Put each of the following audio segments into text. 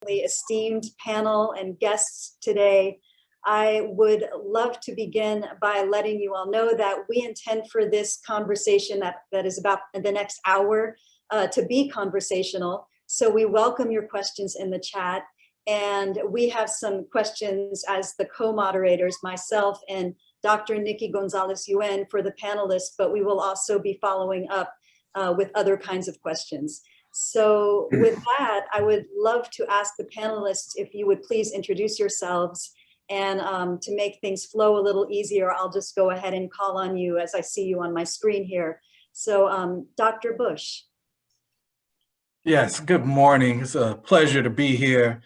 esteemed panel and guests today. I would love to begin by letting you all know that we intend for this conversation that is about the next hour to be conversational. So we welcome your questions in the chat. And we have some questions as the co-moderators, myself and Dr. Nikki Gonzalez UN for the panelists, but we will also be following up with other kinds of questions. So with that, I would love to ask the panelists if you would please introduce yourselves, and to make things flow a little easier, I'll just go ahead and call on you as I see you on my screen here. So Dr. Bush. Yes, good morning. It's a pleasure to be here.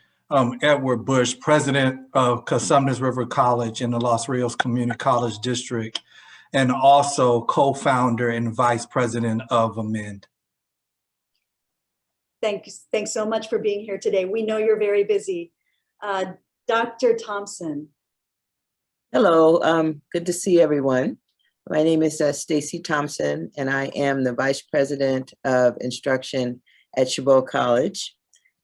Edward Bush, president of Cosumnes River College in the Los Rios Community College District, and also co-founder and vice president of Amend. Thanks so much for being here today. We know you're very busy. Dr. Thompson. Hello, good to see everyone. My name is Stacy Thompson, and I am the vice president of instruction at Chabot College.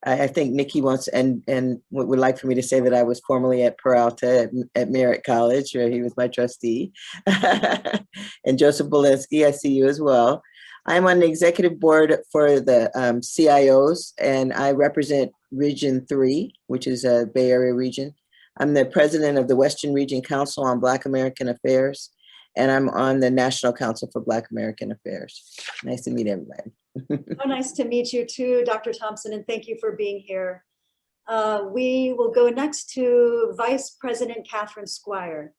I think Nikki wants and would like for me to say that I was formerly at Peralta at Merritt College, where he was my trustee, and Joseph Bolinski, I see you as well. I'm on the executive board for the CIOs, and I represent Region 3, which is a Bay Area region. I'm the president of the Western Region Council on Black American Affairs, and I'm on the National Council for Black American Affairs. Nice to meet everybody. Oh, nice to meet you too, Dr. Thompson, and thank you for being here. We will go next to Vice President Katherine Squire.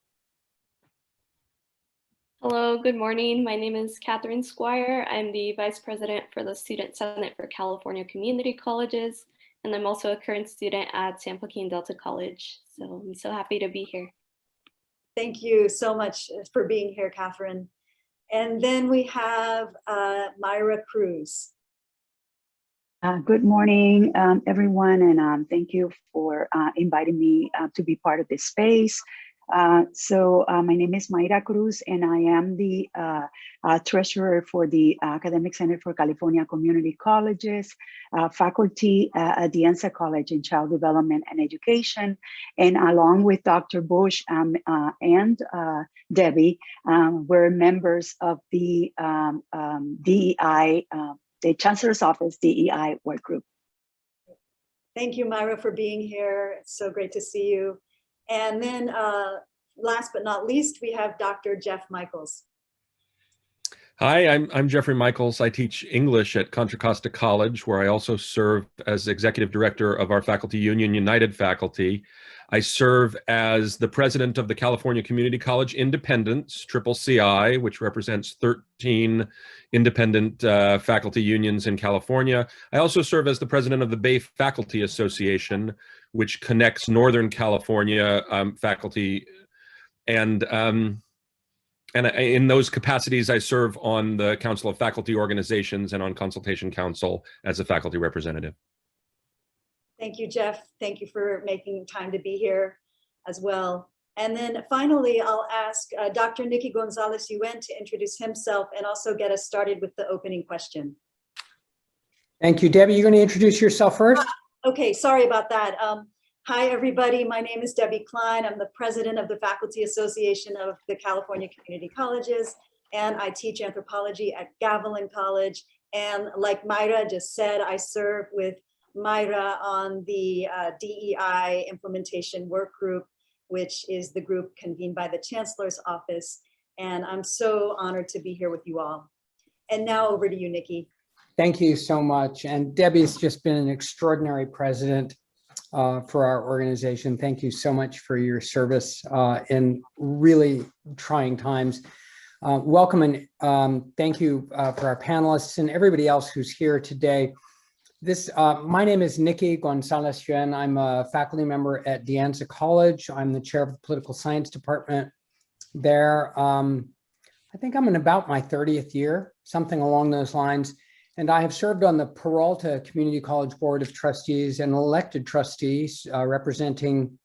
Hello, good morning. My name is Katherine Squire. I'm the Vice President for the Student Senate for California Community Colleges, and I'm also a current student at San Joaquin Delta College. So I'm so happy to be here. Thank you so much for being here, Katherine. And then we have Mayra Cruz. Good morning, everyone, and thank you for inviting me to be part of this space. My name is Mayra Cruz, and I am the treasurer for the Academic Center for California Community Colleges, faculty at the ENSA College in Child Development and Education. And along with Dr. Bush and Debbie, we're members of the DEI, the Chancellor's Office DEI Workgroup. Thank you, Mayra, for being here. It's so great to see you. And then last but not least, we have Dr. Jeff Michels. Hi, I'm Jeffrey Michels. I teach English at Contra Costa College, where I also serve as executive director of our faculty union, United Faculty. I serve as the president of the California Community College Independents, CCCI, which represents 13 independent faculty unions in California. I also serve as the president of the Bay Faculty Association, which connects Northern California faculty. And in those capacities, I serve on the Council of Faculty Organizations and on Consultation Council as a faculty representative. Thank you, Jeff. Thank you for making time to be here as well. And then finally, I'll ask Dr. Nikki Gonzalez UN to introduce himself and also get us started with the opening question. Thank you, Debbie. You're going to introduce yourself first? Okay, sorry about that. Hi, everybody. My name is Debbie Klein. I'm the president of the Faculty Association of the California Community Colleges, and I teach anthropology at Gavilan College. And like Mayra just said, I serve with Mayra on the DEI implementation work group, which is the group convened by the Chancellor's Office. And I'm so honored to be here with you all. And now over to you, Nikki. Thank you so much. And Debbie's just been an extraordinary president for our organization. Thank you so much for your service in really trying times. Welcome and thank you for our panelists and everybody else who's here today. My name is Nikki Gonzalez UN. I'm a faculty member at De Anza College. I'm the chair of the political science department there. I think I'm in about my 30th year, something along those lines. And I have served on the Peralta Community College Board of Trustees and elected trustees representing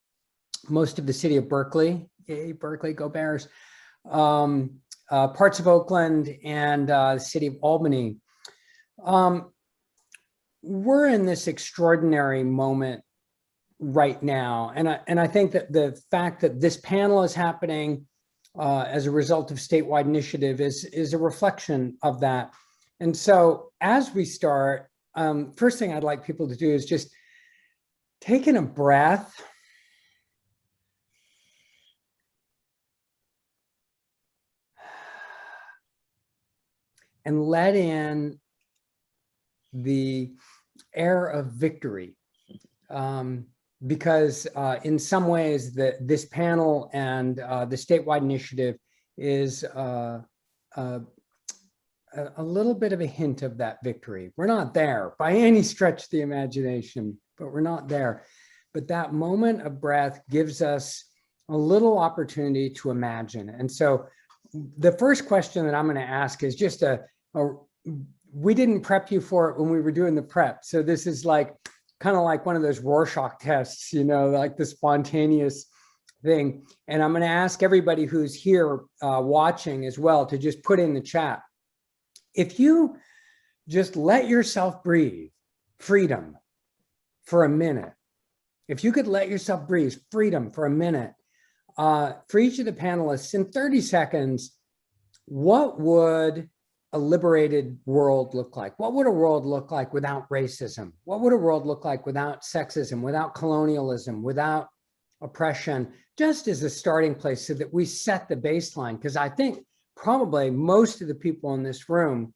most of the city of Berkeley. Yay, Berkeley, go Bears. Parts of Oakland and the city of Albany. We're in this extraordinary moment right now. And I think that the fact that this panel is happening as a result of statewide initiative is a reflection of that. And so as we start, first thing I'd like people to do is just taking a breath. And let in the air of victory. Because in some ways this panel and the statewide initiative is a little bit of a hint of that victory. We're not there by any stretch of the imagination, but we're not there. But that moment of breath gives us a little opportunity to imagine. And so the first question that I'm going to ask is just we didn't prep you for it when we were doing the prep. So this is like kind of like one of those Rorschach tests, you know, like the spontaneous thing. And I'm going to ask everybody who's here watching as well to just put in the chat. If you just let yourself breathe freedom for a minute, if you could let yourself breathe freedom for a minute, for each of the panelists in 30 seconds, what would a liberated world look like? What would a world look like without racism? What would a world look like without sexism, without colonialism, without oppression, just as a starting place so that we set the baseline? Because I think probably most of the people in this room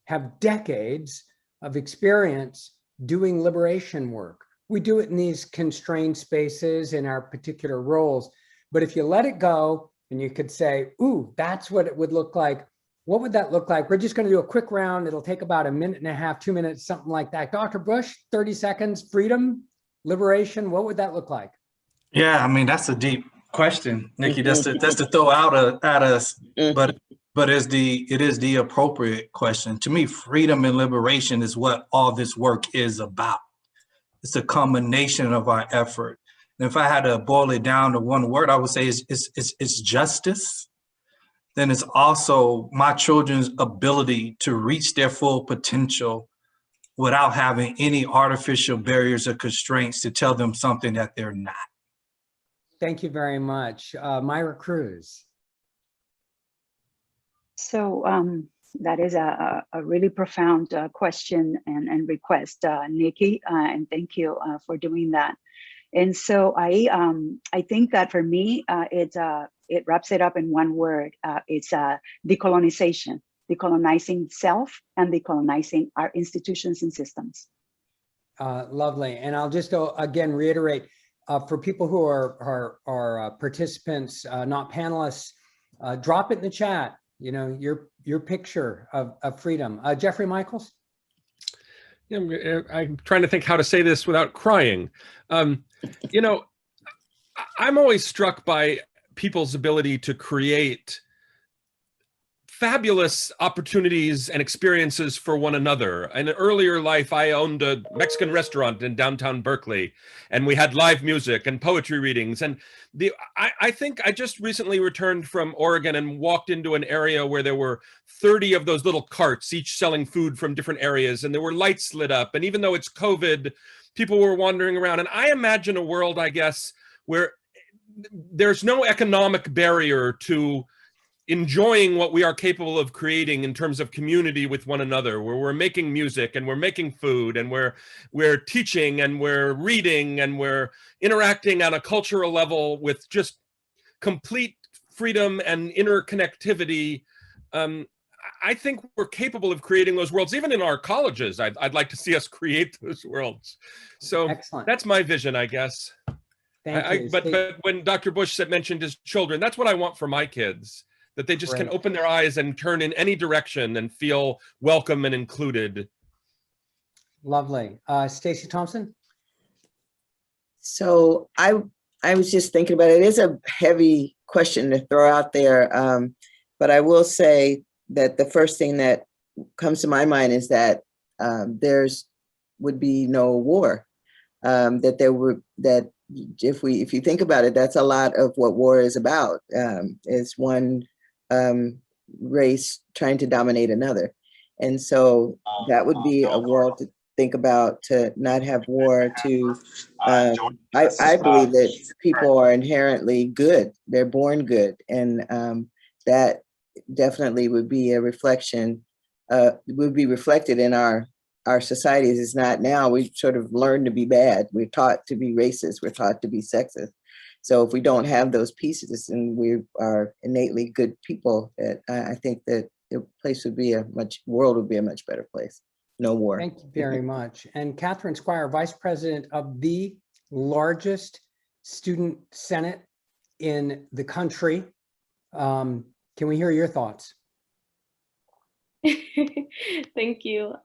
have decades of experience doing liberation work. We do it in these constrained spaces in our particular roles. But if you let it go and you could say, ooh, that's what it would look like. What would that look like? We're just going to do a quick round. It'll take about a minute and a half, 2 minutes, something like that. Dr. Bush, 30 seconds, freedom, liberation. What would that look like? Yeah, I mean, that's a deep question, Nikki. That's to throw out at us, but it is the appropriate question. To me, freedom and liberation is what all this work is about. It's a combination of our effort. And if I had to boil it down to one word, I would say it's justice. Then it's also my children's ability to reach their full potential without having any artificial barriers or constraints to tell them something that they're not. Thank you very much. Mayra, Cruz. So that is a really profound question and request, Nikki, and thank you for doing that. And so I think that for me, it wraps it up in one word. It's decolonization, decolonizing self and decolonizing our institutions and systems. Lovely. And I'll just again reiterate for people who are participants, not panelists, drop it in the chat. You know, your picture of freedom. Jeffrey Michels. Yeah, I'm trying to think how to say this without crying. You know, I'm always struck by people's ability to create fabulous opportunities and experiences for one another. In an earlier life, I owned a Mexican restaurant in downtown Berkeley, and we had live music and poetry readings. And I think I just recently returned from Oregon and walked into an area where there were 30 of those little carts, each selling food from different areas, and there were lights lit up. And even though it's COVID, people were wandering around. And I imagine a world, I guess, where there's no economic barrier to enjoying what we are capable of creating in terms of community with one another, where we're making music and we're making food and we're teaching and we're reading and we're interacting on a cultural level with just complete freedom and interconnectivity. I think we're capable of creating those worlds, even in our colleges. I'd like to see us create those worlds. So excellent. That's my vision, I guess. Thank you. But when Dr. Bush mentioned his children, that's what I want for my kids. That they just can open their eyes and turn in any direction and feel welcome and included. Lovely. Stacy Thompson? So I was just thinking about it. It is a heavy question to throw out there, but I will say that the first thing that comes to my mind is that would be no war. That if you think about it, that's a lot of what war is about. Is one race trying to dominate another. And so that would be a world think about, to not have war, to, I believe that people are inherently good. They're born good. And that definitely would be a reflection, would be reflected in our societies. It's not now. We've sort of learned to be bad. We're taught to be racist. We're taught to be sexist. So if we don't have those pieces and we are innately good people, I think that the place would be world would be a much better place. No war. Thank you very much. And Katherine Squire, Vice President of the largest student senate in the country. Can we hear your thoughts? Thank you.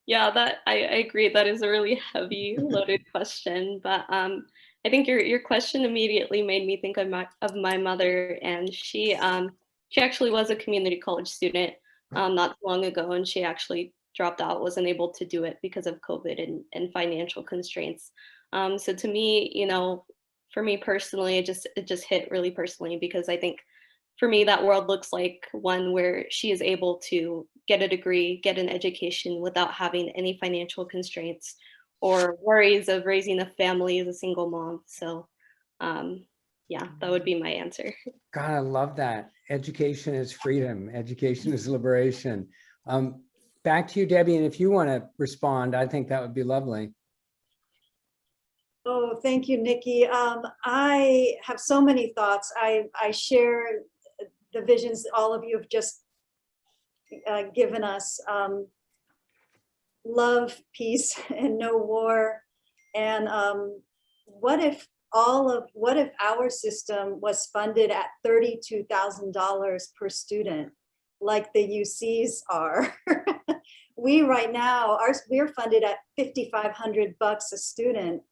Yeah, that I agree. That is a really heavy loaded question, but I think your question immediately made me think of my mother, and she actually was a community college student not long ago, and she actually dropped out, wasn't able to do it because of COVID and financial constraints. So to me, you know, for me personally, it just hit really personally, because I think for me that world looks like one where she is able to get a degree, get an education without having any financial constraints or worries of raising a family as a single mom. So yeah, that would be my answer. God, I love that. Education is freedom. Education is liberation. Back to you, Debbie, and if you want to respond, I think that would be lovely. Oh, thank you, Nikki. I have so many thoughts. I share the visions all of you have just given us. Love, peace, and no war. And what if our system was funded at $32,000 per student, like the UCs are? We right now, we're funded at $5,500 a student.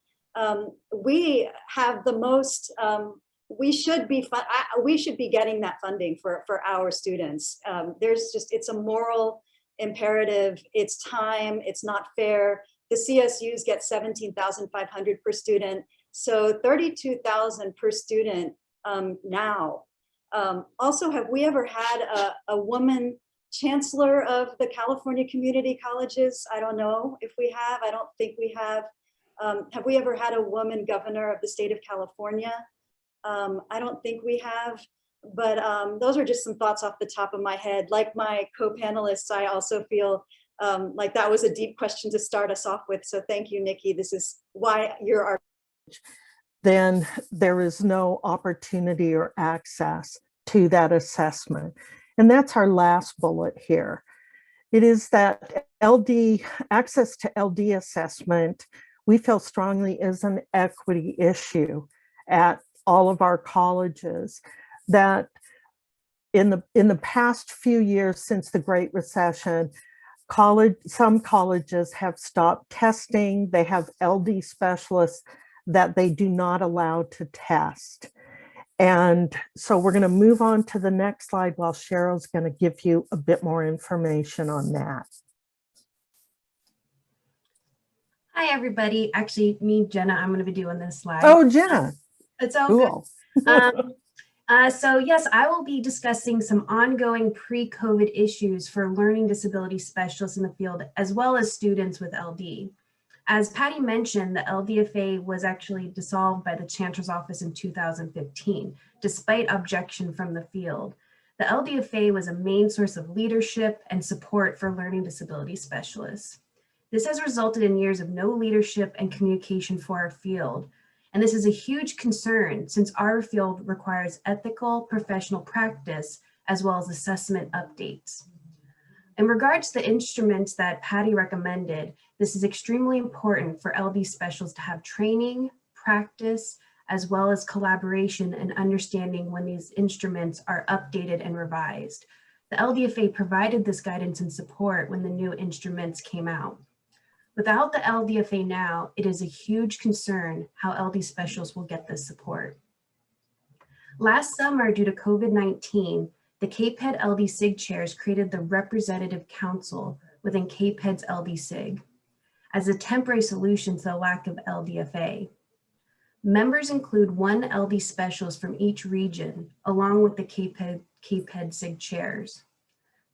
We have the most, we should be getting that funding for our students. It's a moral imperative. It's time. It's not fair. The CSUs get $17,500 per student, so $32,000 per student now. Also, have we ever had a woman chancellor of the California community colleges? I don't know if we have. I don't think we have. Have we ever had a woman governor of the state of California? I don't think we have. But those are just some thoughts off the top of my head. Like my co-panelists, I also feel like that was a deep question to start us off with. So thank you, Nikki. This is why you're our. Then there is no opportunity or access to that assessment. And that's our last bullet here. It is that access to LD assessment, we feel strongly is an equity issue at all of our colleges. That in the past few years since the Great Recession, some colleges have stopped testing. They have LD specialists that they do not allow to test. And so we're going to move on to the next slide while Cheryl's going to give you a bit more information on that. Hi, everybody. Actually, me, Jenna, I'm going to be doing this slide. Oh, Jenna. It's all cool. Good. So yes, I will be discussing some ongoing pre-COVID issues for learning disability specialists in the field, as well as students with LD. As Patty mentioned, the LDFA was actually dissolved by the Chancellor's Office in 2015, despite objection from the field. The LDFA was a main source of leadership and support for learning disability specialists. This has resulted in years of no leadership and communication for our field. And this is a huge concern since our field requires ethical professional practice as well as assessment updates. In regards to the instruments that Patty recommended, this is extremely important for LD specialists to have training, practice, as well as collaboration and understanding when these instruments are updated and revised. The LDFA provided this guidance and support when the new instruments came out. Without the LDFA now, it is a huge concern how LD specialists will get this support. Last summer, due to COVID-19, the CAPED LD SIG chairs created the Representative Council within CAPED's LD SIG as a temporary solution to the lack of LDFA. Members include one LD specialist from each region, along with the CAPED SIG chairs.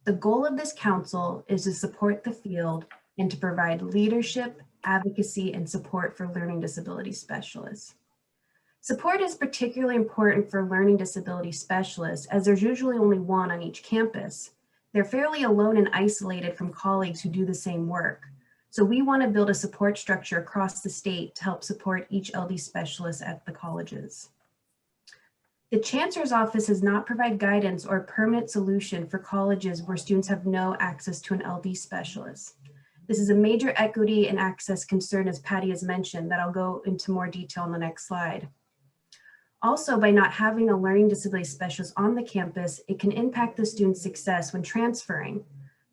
The goal of this council is to support the field and to provide leadership, advocacy, and support for learning disability specialists. Support is particularly important for learning disability specialists as there's usually only one on each campus. They're fairly alone and isolated from colleagues who do the same work. So we want to build a support structure across the state to help support each LD specialist at the colleges. The Chancellor's Office does not provide guidance or a permanent solution for colleges where students have no access to an LD specialist. This is a major equity and access concern, as Patty has mentioned, that I'll go into more detail on the next slide. Also, by not having a learning disability specialist on the campus, it can impact the student's success when transferring.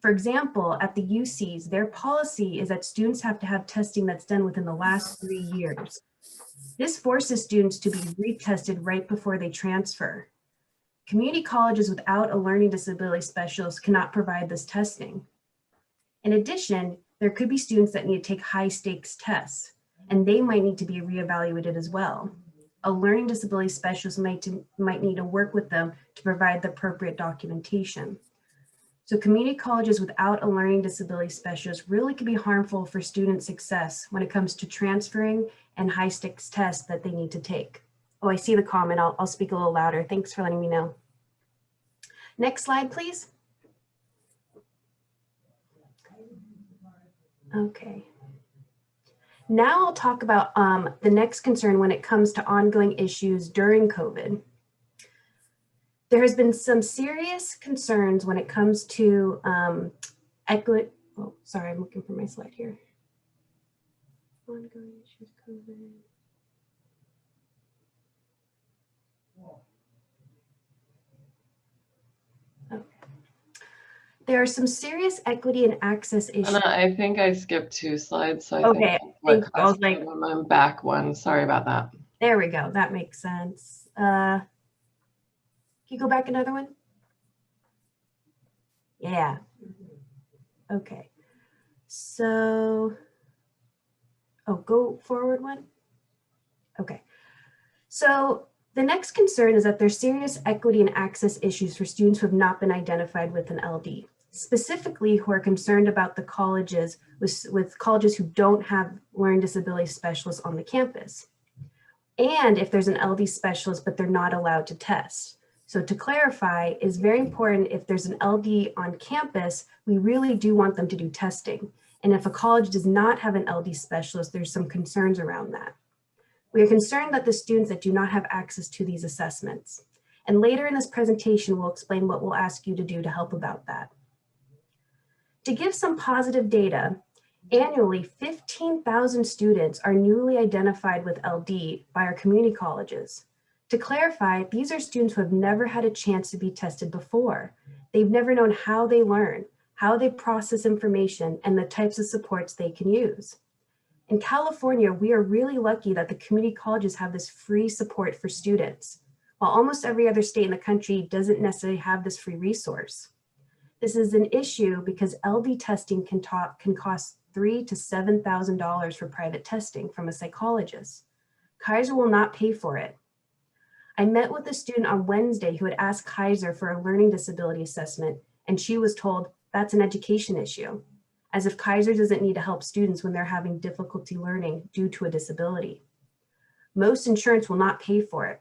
For example, at the UCs, their policy is that students have to have testing that's done within the last 3 years. This forces students to be retested right before they transfer. Community colleges without a learning disability specialist cannot provide this testing. In addition, there could be students that need to take high stakes tests, and they might need to be reevaluated as well. A learning disability specialist might need to work with them to provide the appropriate documentation. So community colleges without a learning disability specialist really can be harmful for student success when it comes to transferring and high stakes tests that they need to take. Oh, I see the comment. I'll speak a little louder. Thanks for letting me know. Next slide, please. Okay. Now I'll talk about the next concern when it comes to ongoing issues during COVID. There has been some serious concerns when it comes to equity. Oh, sorry, I'm looking for my slide here. Ongoing issues, COVID. Okay. There are some serious equity and access issues. I think I skipped 2 slides, so I okay, think I was like, I'm back 1. Sorry about that. There we go. That makes sense. Can you go back another one? Yeah. Okay. So, oh, go forward one. Okay. So the next concern is that there's serious equity and access issues for students who have not been identified with an LD, specifically who are concerned about the colleges with colleges who don't have learning disability specialists on the campus. And if there's an LD specialist, but they're not allowed to test. So to clarify, it's very important if there's an LD on campus, we really do want them to do testing. And if a college does not have an LD specialist, there's some concerns around that. We are concerned that the students that do not have access to these assessments. And later in this presentation, we'll explain what we'll ask you to do to help about that. To give some positive data, annually 15,000 students are newly identified with LD by our community colleges. To clarify, these are students who have never had a chance to be tested before. They've never known how they learn, how they process information, and the types of supports they can use. In California, we are really lucky that the community colleges have this free support for students, while almost every other state in the country doesn't necessarily have this free resource. This is an issue because LD testing can cost $3,000 to $7,000 for private testing from a psychologist. Kaiser will not pay for it. I met with a student on Wednesday who had asked Kaiser for a learning disability assessment, and she was told that's an education issue, as if Kaiser doesn't need to help students when they're having difficulty learning due to a disability. Most insurance will not pay for it.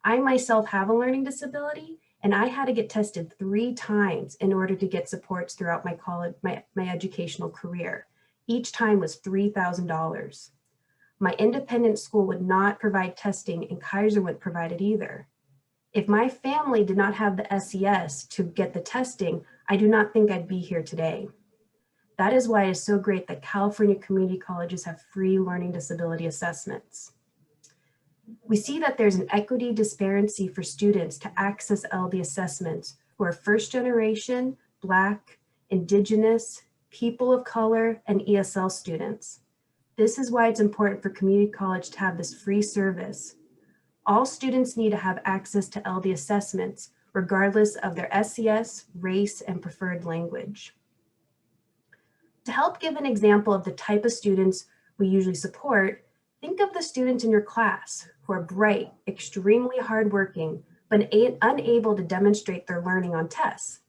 I myself have a learning disability, and I had to get tested 3 times in order to get supports throughout my college, my educational career. Each time was $3,000. My independent school would not provide testing, and Kaiser wouldn't provide it either. If my family did not have the SES to get the testing, I do not think I'd be here today. That is why it is so great that California community colleges have free learning disability assessments. We see that there's an equity disparity for students to access LD assessments who are first generation, Black, Indigenous, people of color, and ESL students. This is why it's important for community college to have this free service. All students need to have access to LD assessments, regardless of their SES, race, and preferred language. To help give an example of the type of students we usually support, think of the students in your class who are bright, extremely hardworking, but unable to demonstrate their learning on tests.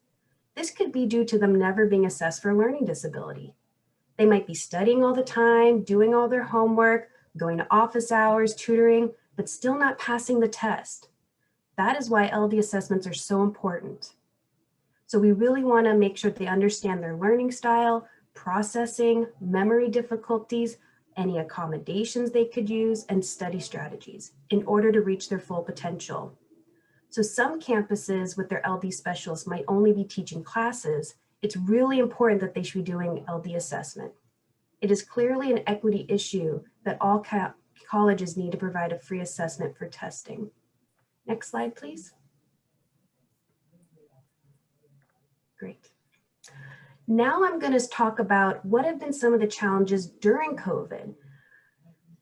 This could be due to them never being assessed for a learning disability. They might be studying all the time, doing all their homework, going to office hours, tutoring, but still not passing the test. That is why LD assessments are so important. So we really want to make sure they understand their learning style, processing, memory difficulties, any accommodations they could use, and study strategies in order to reach their full potential. So some campuses with their LD specialists might only be teaching classes. It's really important that they should be doing LD assessment. It is clearly an equity issue that all colleges need to provide a free assessment for testing. Next slide, please. Great. Now I'm going to talk about what have been some of the challenges during COVID.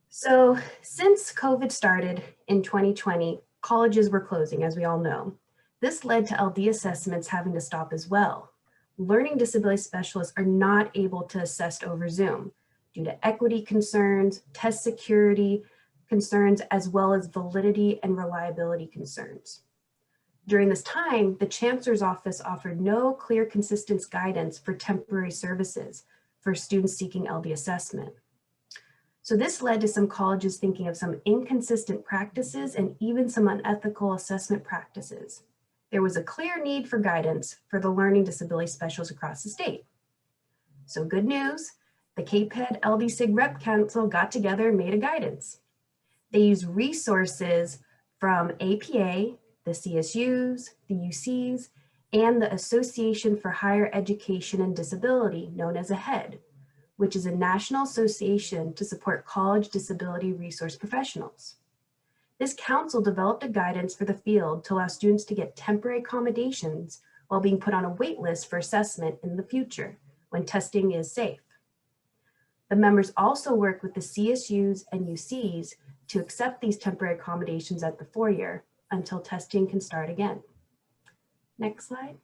So since COVID started in 2020, colleges were closing, as we all know. This led to LD assessments having to stop as well. Learning disability specialists are not able to assess over Zoom due to equity concerns, test security concerns, as well as validity and reliability concerns. During this time, the Chancellor's Office offered no clear, consistent guidance for temporary services for students seeking LD assessment. So this led to some colleges thinking of some inconsistent practices and even some unethical assessment practices. There was a clear need for guidance for the learning disability specialists across the state. So good news, the KPED LD SIG Rep Council got together and made a guidance. They used resources from APA, the CSUs, the UCs, and the Association for Higher Education and Disability, known as AHEAD, which is a national association to support college disability resource professionals. This council developed a guidance for the field to allow students to get temporary accommodations while being put on a wait list for assessment in the future when testing is safe. The members also work with the CSUs and UCs to accept these temporary accommodations at the foyer until testing can start again. Next slide.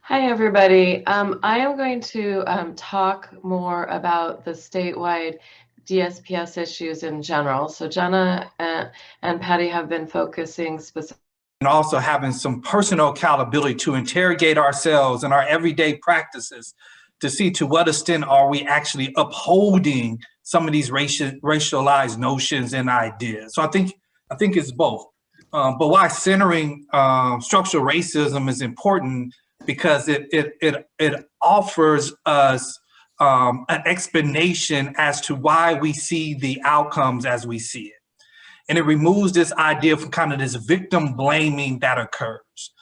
Hi, everybody. I am going to talk more about the statewide DSPS issues in general. So Jenna and Patty have been focusing specifically. And also having some personal accountability to interrogate ourselves and our everyday practices to see to what extent are we actually upholding some of these racialized notions and ideas. So I think it's both. But why centering structural racism is important, because it offers us an explanation as to why we see the outcomes as we see it. And it removes this idea from kind of this victim blaming that occurs.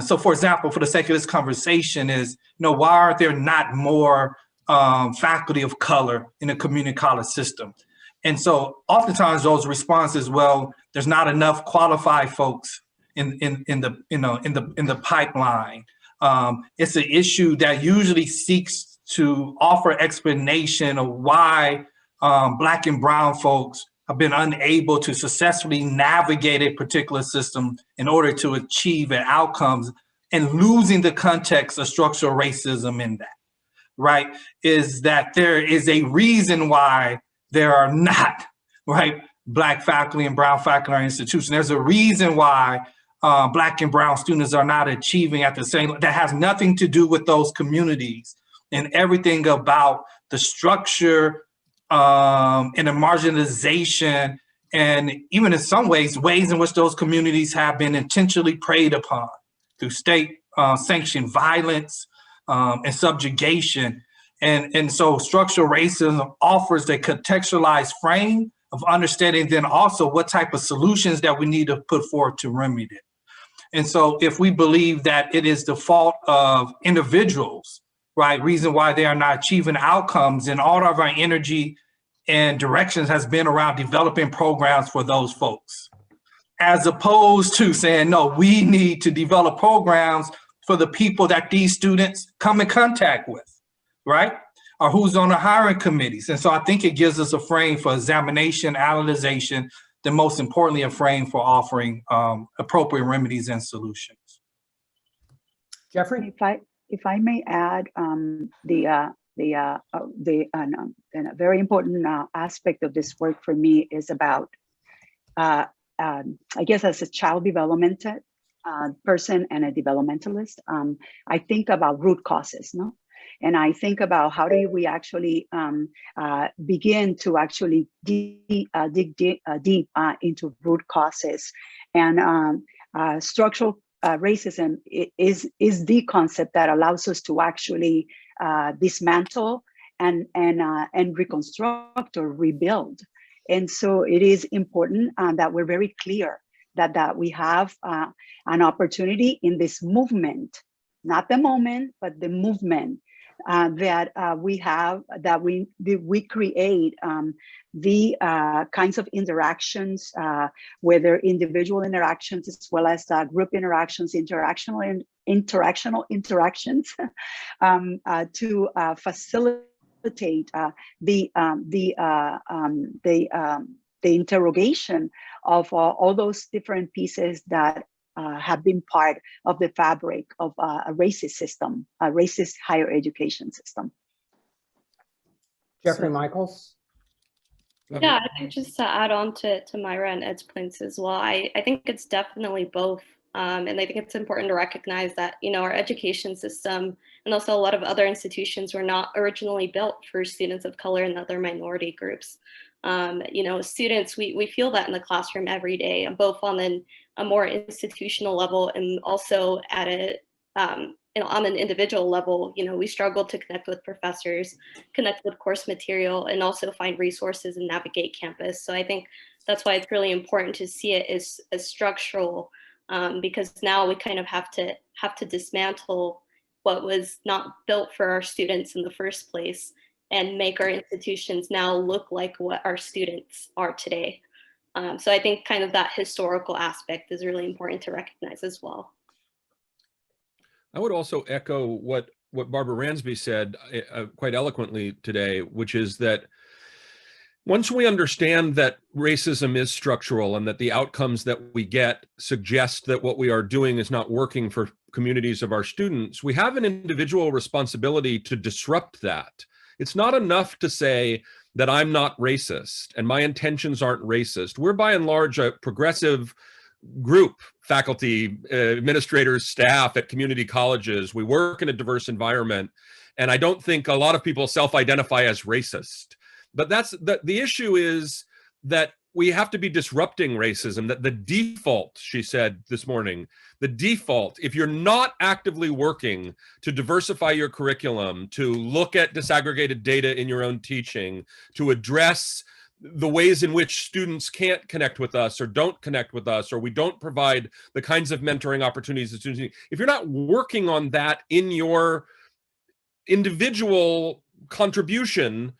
So for example, for the sake of this conversation is, why aren't there not more faculty of color in the community college system? And so oftentimes those responses, well, there's not enough qualified folks in the pipeline. It's an issue that usually seeks to offer explanation of why Black and brown folks have been unable to successfully navigate a particular system in order to achieve outcomes, and losing the context of structural racism in that, right? Is that there is a reason why there are not, right, Black faculty and brown faculty in our institution. There's a reason why Black and brown students are not achieving at the same, that has nothing to do with those communities and everything about the structure and the marginalization, and even in some ways in which those communities have been intentionally preyed upon through state sanctioned violence and subjugation. And so structural racism offers a contextualized frame of understanding then also what type of solutions that we need to put forward to remedy it. And so if we believe that it is the fault of individuals, right, reason why they are not achieving outcomes, and all of our energy and directions has been around developing programs for those folks, as opposed to saying, no, we need to develop programs for the people that these students come in contact with, right? Or who's on the hiring committees. And so I think it gives us a frame for examination, analyzation, then most importantly, a frame for offering appropriate remedies and solutions. Jeffrey? If I may add, a very important aspect of this work for me is about, I guess, as a child development person and a developmentalist, I think about root causes, no? And I think about how do we actually begin to actually dig deep into root causes. And structural racism is the concept that allows us to actually dismantle and reconstruct or rebuild. And so it is important that we're very clear that we have an opportunity in this movement, not the moment, but the movement that we have, that we create the kinds of interactions, whether individual interactions as well as group interactions, interactional interactions, to facilitate the interrogation of all those different pieces that have been part of the fabric of a racist system, a racist higher education system. Jeffrey Michels. Yeah, I think just to add on to Mayra and Ed's points as well, I think it's definitely both. And I think it's important to recognize that, our education system and also a lot of other institutions were not originally built for students of color and other minority groups. Students, we feel that in the classroom every day, both on a more institutional level and also at on an individual level. We struggle to connect with professors, connect with course material, and also find resources and navigate campus. So I think that's why it's really important to see it as structural, because now we kind of have to dismantle what was not built for our students in the first place and make our institutions now look like what our students are today. So I think kind of that historical aspect is really important to recognize as well. I would also echo what Barbara Ransby said quite eloquently today, which is that once we understand that racism is structural and that the outcomes that we get suggest that what we are doing is not working for communities of our students, we have an individual responsibility to disrupt that. It's not enough to say that I'm not racist and my intentions aren't racist. We're by and large a progressive group, faculty, administrators, staff at community colleges. We work in a diverse environment. And I don't think a lot of people self-identify as racist. But the issue is that we have to be disrupting racism, that the default, she said this morning, the default, if you're not actively working to diversify your curriculum, to look at disaggregated data in your own teaching, to address the ways in which students can't connect with us or don't connect with us, or we don't provide the kinds of mentoring opportunities that students need, if you're not working on that in your individual contribution,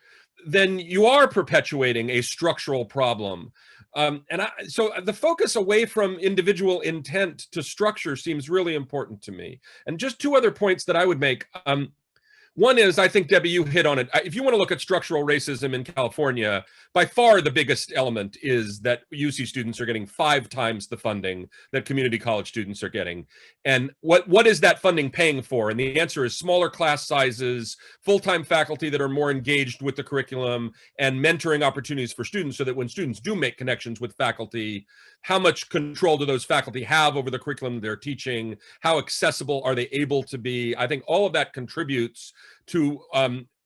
then you are perpetuating a structural problem. So the focus away from individual intent to structure seems really important to me. And just two other points that I would make. One is, I think, Debbie, you hit on it. If you want to look at structural racism in California, by far the biggest element is that UC students are getting 5 times the funding that community college students are getting. And what is that funding paying for? And the answer is smaller class sizes, full-time faculty that are more engaged with the curriculum, and mentoring opportunities for students, so that when students do make connections with faculty, how much control do those faculty have over the curriculum they're teaching? How accessible are they able to be? I think all of that contributes to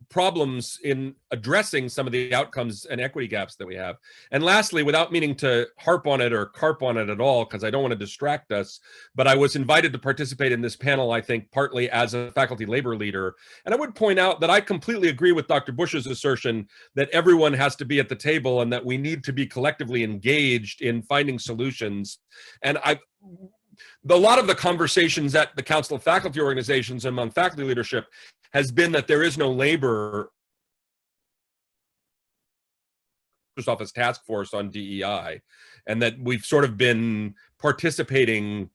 problems in addressing some of the outcomes and equity gaps that we have. And lastly, without meaning to harp on it or carp on it at all, because I don't want to distract us, but I was invited to participate in this panel, I think, partly as a faculty labor leader. And I would point out that I completely agree with Dr. Bush's assertion that everyone has to be at the table and that we need to be collectively engaged in finding solutions. And a lot of the conversations at the Council of Faculty Organizations and among faculty leadership has been that there is no labor office task force on DEI, and that we've sort of been participating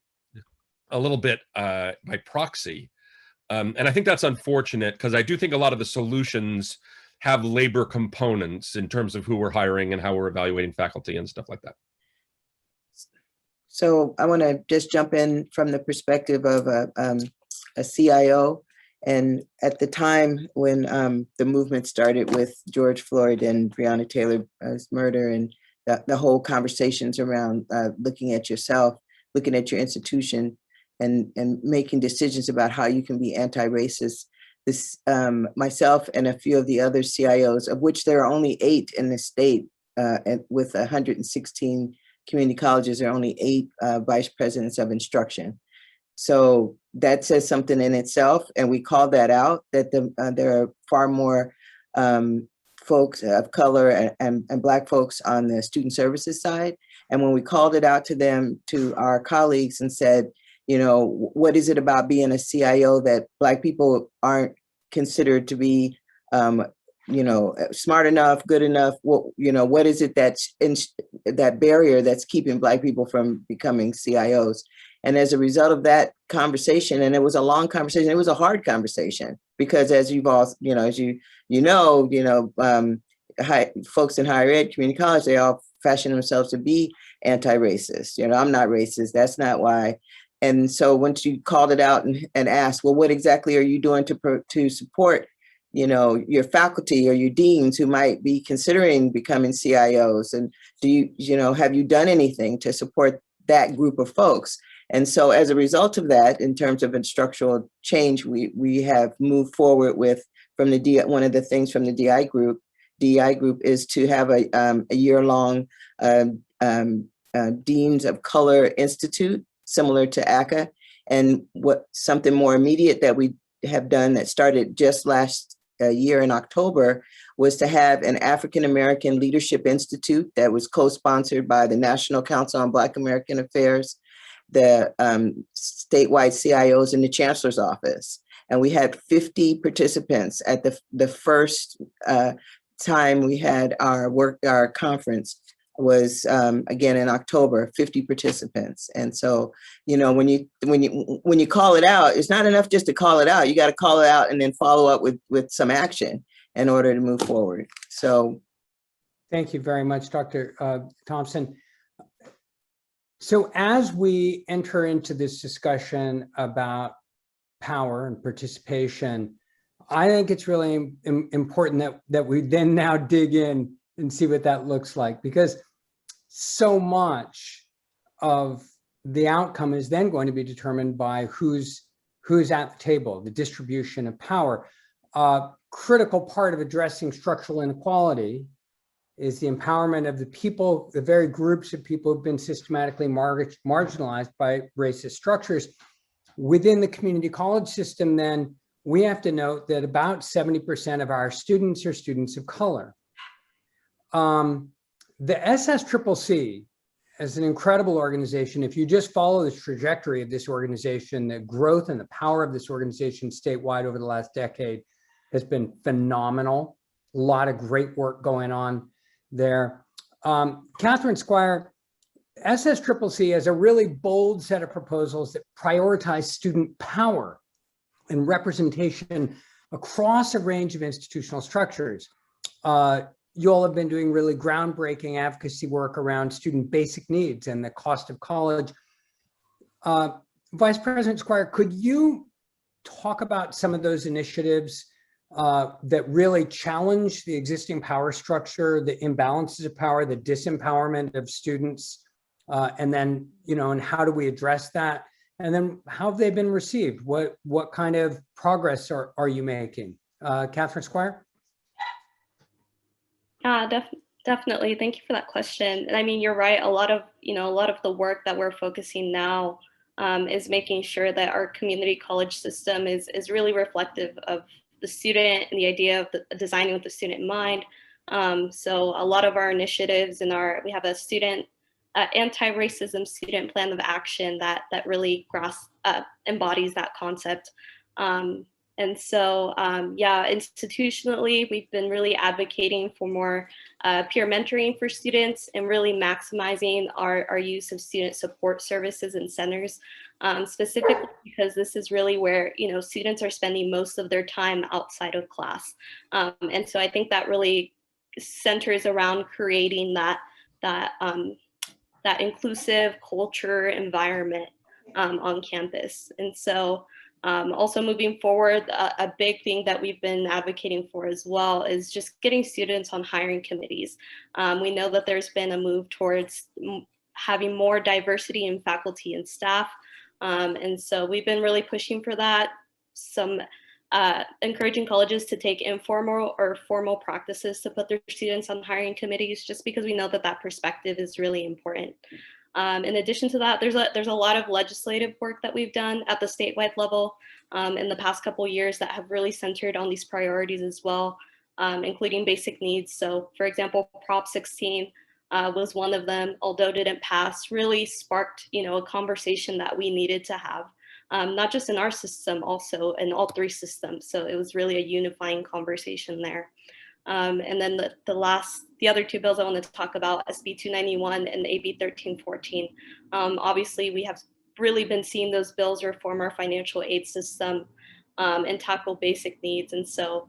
a little bit by proxy. And I think that's unfortunate, because I do think a lot of the solutions have labor components in terms of who we're hiring and how we're evaluating faculty and stuff like that. So I want to just jump in from the perspective of a CIO. And at the time when the movement started with George Floyd and Breonna Taylor's murder, and the whole conversations around looking at yourself, looking at your institution and making decisions about how you can be anti-racist. This, myself and a few of the other CIOs, of which there are only 8 in the state, and with 116 community colleges, there are only 8 vice presidents of instruction. So that says something in itself, and we call that out, that there are far more folks of color and Black folks on the student services side. And when we called it out to them, to our colleagues, and said, you know, what is it about being a CIO that Black people aren't considered to be, you know, smart enough, good enough? What, you know, what is it that's in that barrier that's keeping Black people from becoming CIOs? And as a result of that conversation, and it was a long conversation, it was a hard conversation, because as you've all, you know, as you know, folks in higher ed, community college, they all fashion themselves to be anti-racist. You know, I'm not racist. That's not why. And so once you called it out and asked, well, what exactly are you doing to support, you know, your faculty or your deans who might be considering becoming CIOs? And do you know, have you done anything to support that group of folks? And so as a result of that, in terms of instructional change, we have moved forward with, from the one of the things from the DI group is to have a year-long Deans of Color Institute, similar to ACA. And something more immediate that we have done that started just last year in October was to have an African American Leadership Institute that was co-sponsored by the National Council on Black American Affairs, the statewide CIOs, in the Chancellor's office. And we had 50 participants at the first time we had our conference was again in October, 50 participants. And so, you know, when you call it out, it's not enough just to call it out. You got to call it out and then follow up with some action in order to move forward. So thank you very much, Dr. Thompson. So as we enter into this discussion about power and participation, I think it's really important that we then now dig in and see what that looks like, because so much of the outcome is then going to be determined by who's at the table, the distribution of power. Critical part of addressing structural inequality is the empowerment of the people, the very groups of people who've been systematically marginalized by racist structures. Within the community college system, then, we have to note that about 70% of our students are students of color. The SSCCC is an incredible organization. If you just follow the trajectory of this organization, the growth and the power of this organization statewide over the last decade has been phenomenal. A lot of great work going on there. Katherine Squire, SSCCC has a really bold set of proposals that prioritize student power and representation across a range of institutional structures. You all have been doing really groundbreaking advocacy work around student basic needs and the cost of college. Vice President Squire, could you talk about some of those initiatives that really challenge the existing power structure, the imbalances of power, the disempowerment of students, and then, you know, and how do we address that? And then how have they been received? What kind of progress are you making? Katherine Squire? Definitely. Thank you for that question. And I mean, you're right. A lot of the work that we're focusing now is making sure that our community college system is really reflective of the student and the idea of designing with the student in mind. So a lot of our initiatives we have a student anti-racism student plan of action that really embodies that concept. And so, yeah, institutionally, we've been really advocating for more peer mentoring for students and really maximizing our use of student support services and centers, specifically because this is really where, you know, students are spending most of their time outside of class. And so I think that really centers around creating that inclusive culture environment on campus. And so also moving forward, a big thing that we've been advocating for as well is just getting students on hiring committees. We know that there's been a move towards having more diversity in faculty and staff. And so we've been really pushing for that. Encouraging colleges to take informal or formal practices to put their students on hiring committees, just because we know that that perspective is really important. In addition to that, there's a lot of legislative work that we've done at the statewide level in the past couple of years that have really centered on these priorities as well, including basic needs. So for example, Prop 16 was one of them, although it didn't pass, really sparked, a conversation that we needed to have, not just in our system, also in all three systems. So it was really a unifying conversation there. And then the other two bills I want to talk about, SB 291 and AB 1314. Obviously, we have really been seeing those bills reform our financial aid system and tackle basic needs. And so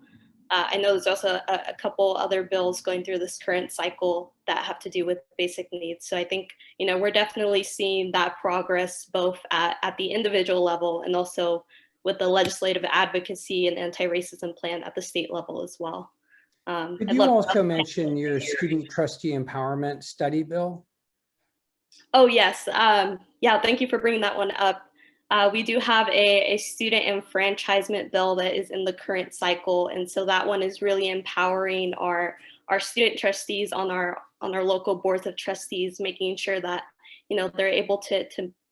I know there's also a couple other bills going through this current cycle that have to do with basic needs. So I think, we're definitely seeing that progress both at the individual level and also with the legislative advocacy and anti-racism plan at the state level as well. Could you also mention your student trustee empowerment study bill? Oh, yes. Yeah, thank you for bringing that one up. We do have a student enfranchisement bill that is in the current cycle. And so that one is really empowering our student trustees on our local boards of trustees, making sure that, they're able to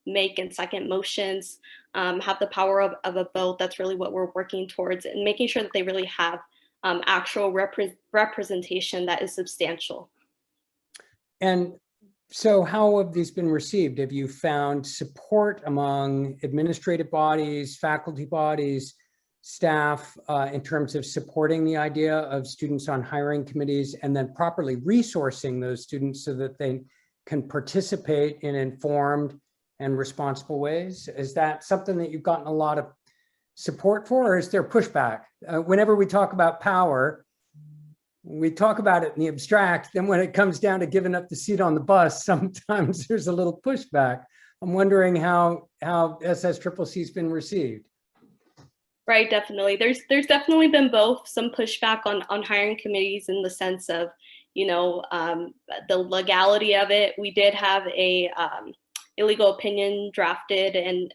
make and second motions, have the power of a vote. That's really what we're working towards, and making sure that they really have actual representation that is substantial. And so how have these been received? Have you found support among administrative bodies, faculty bodies, staff, in terms of supporting the idea of students on hiring committees and then properly resourcing those students so that they can participate in informed and responsible ways? Is that something that you've gotten a lot of support for, or is there pushback? Whenever we talk about power, we talk about it in the abstract, then when it comes down to giving up the seat on the bus, sometimes there's a little pushback. I'm wondering how SSCCC's been received. Right, definitely. There's definitely been both some pushback on hiring committees in the sense of, the legality of it. We did have a legal opinion drafted, and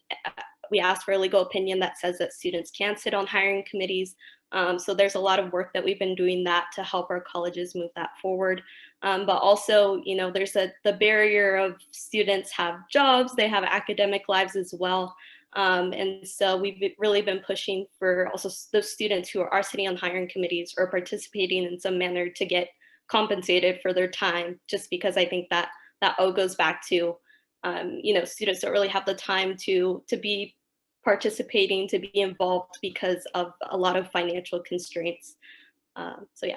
we asked for a legal opinion that says that students can sit on hiring committees. So there's a lot of work that we've been doing that to help our colleges move that forward. But also, there's the barrier of students have jobs, they have academic lives as well. And so we've really been pushing for also those students who are sitting on hiring committees or participating in some manner to get compensated for their time, just because I think that all goes back to, students don't really have the time to be participating, to be involved because of a lot of financial constraints. So yeah.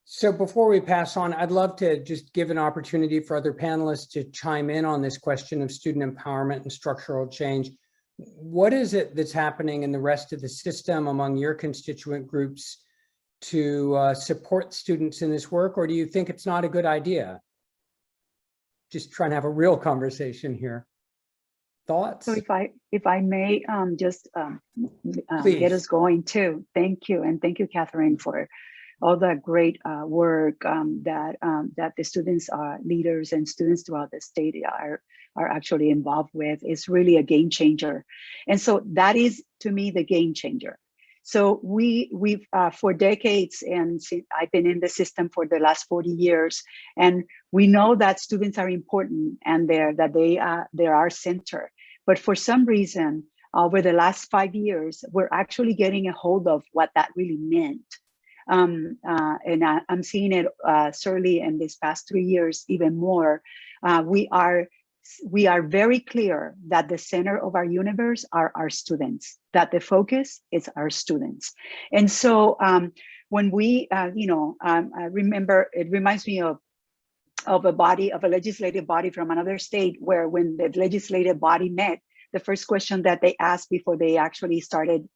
So before we pass on, I'd love to just give an opportunity for other panelists to chime in on this question of student empowerment and structural change. What is it that's happening in the rest of the system among your constituent groups to support students in this work, or do you think it's not a good idea? Just trying to have a real conversation here. Thoughts? So if I may just get us going too. Thank you. And thank you, Catherine, for all the great work that the students, leaders and students throughout the state are actually involved with. It's really a game changer. And so that is, to me, the game changer. So we've for decades, and I've been in the system for the last 40 years, and we know that students are important and they're our center. But for some reason, over the last 5 years, we're actually getting a hold of what that really meant. And I'm seeing it certainly in these past 3 years, even more. We are very clear that the center of our universe are our students, that the focus is our students. And so when we, I remember, it reminds me of a legislative body from another state, where when the legislative body met, the first question that they asked before they actually started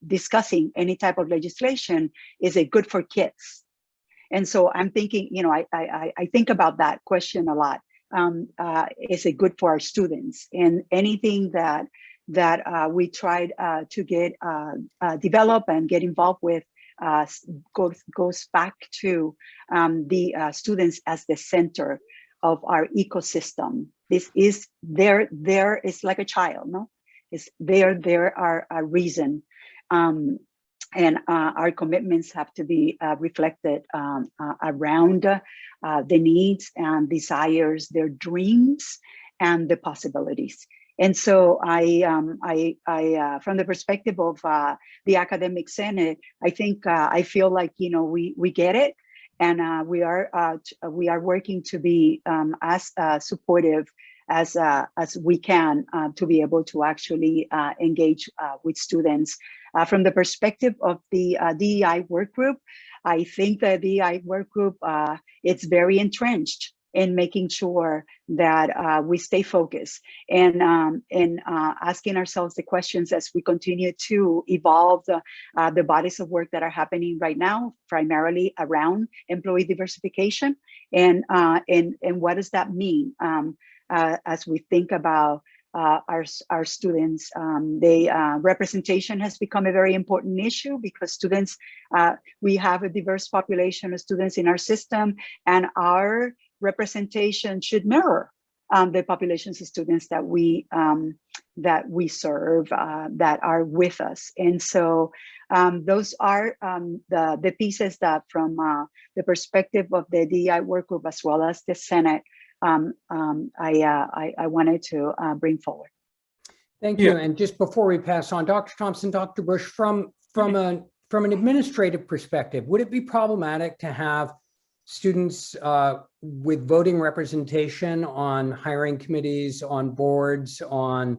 discussing any type of legislation is it good for kids? And so I'm thinking, I think about that question a lot. Is it good for our students? And anything that we tried to get develop and get involved with goes back to the students as the center our ecosystem. This is there is like a child, no? It's there are a reason. And our commitments have to be reflected around the needs and desires, their dreams, and the possibilities. And so I from the perspective of the Academic Senate, I think I feel like, you know, we get it, and we are working to be as supportive as we can to be able to actually engage with students. From the perspective of the DEI work group, I think the DEI work group, it's very entrenched in making sure that we stay focused and asking ourselves the questions as we continue to evolve the bodies of work that are happening right now, primarily around employee diversification, and what does that mean as we think about our students. Representation has become a very important issue because students, we have a diverse population of students in our system, and our representation should mirror the populations of students that we serve, that are with us. And so those are the pieces that, from the perspective of the DEI work group as well as the Senate, I wanted to bring forward. Thank you. And just before we pass on, Dr. Thompson, Dr. Bush, from an administrative perspective, would it be problematic to have students with voting representation on hiring committees, on boards, on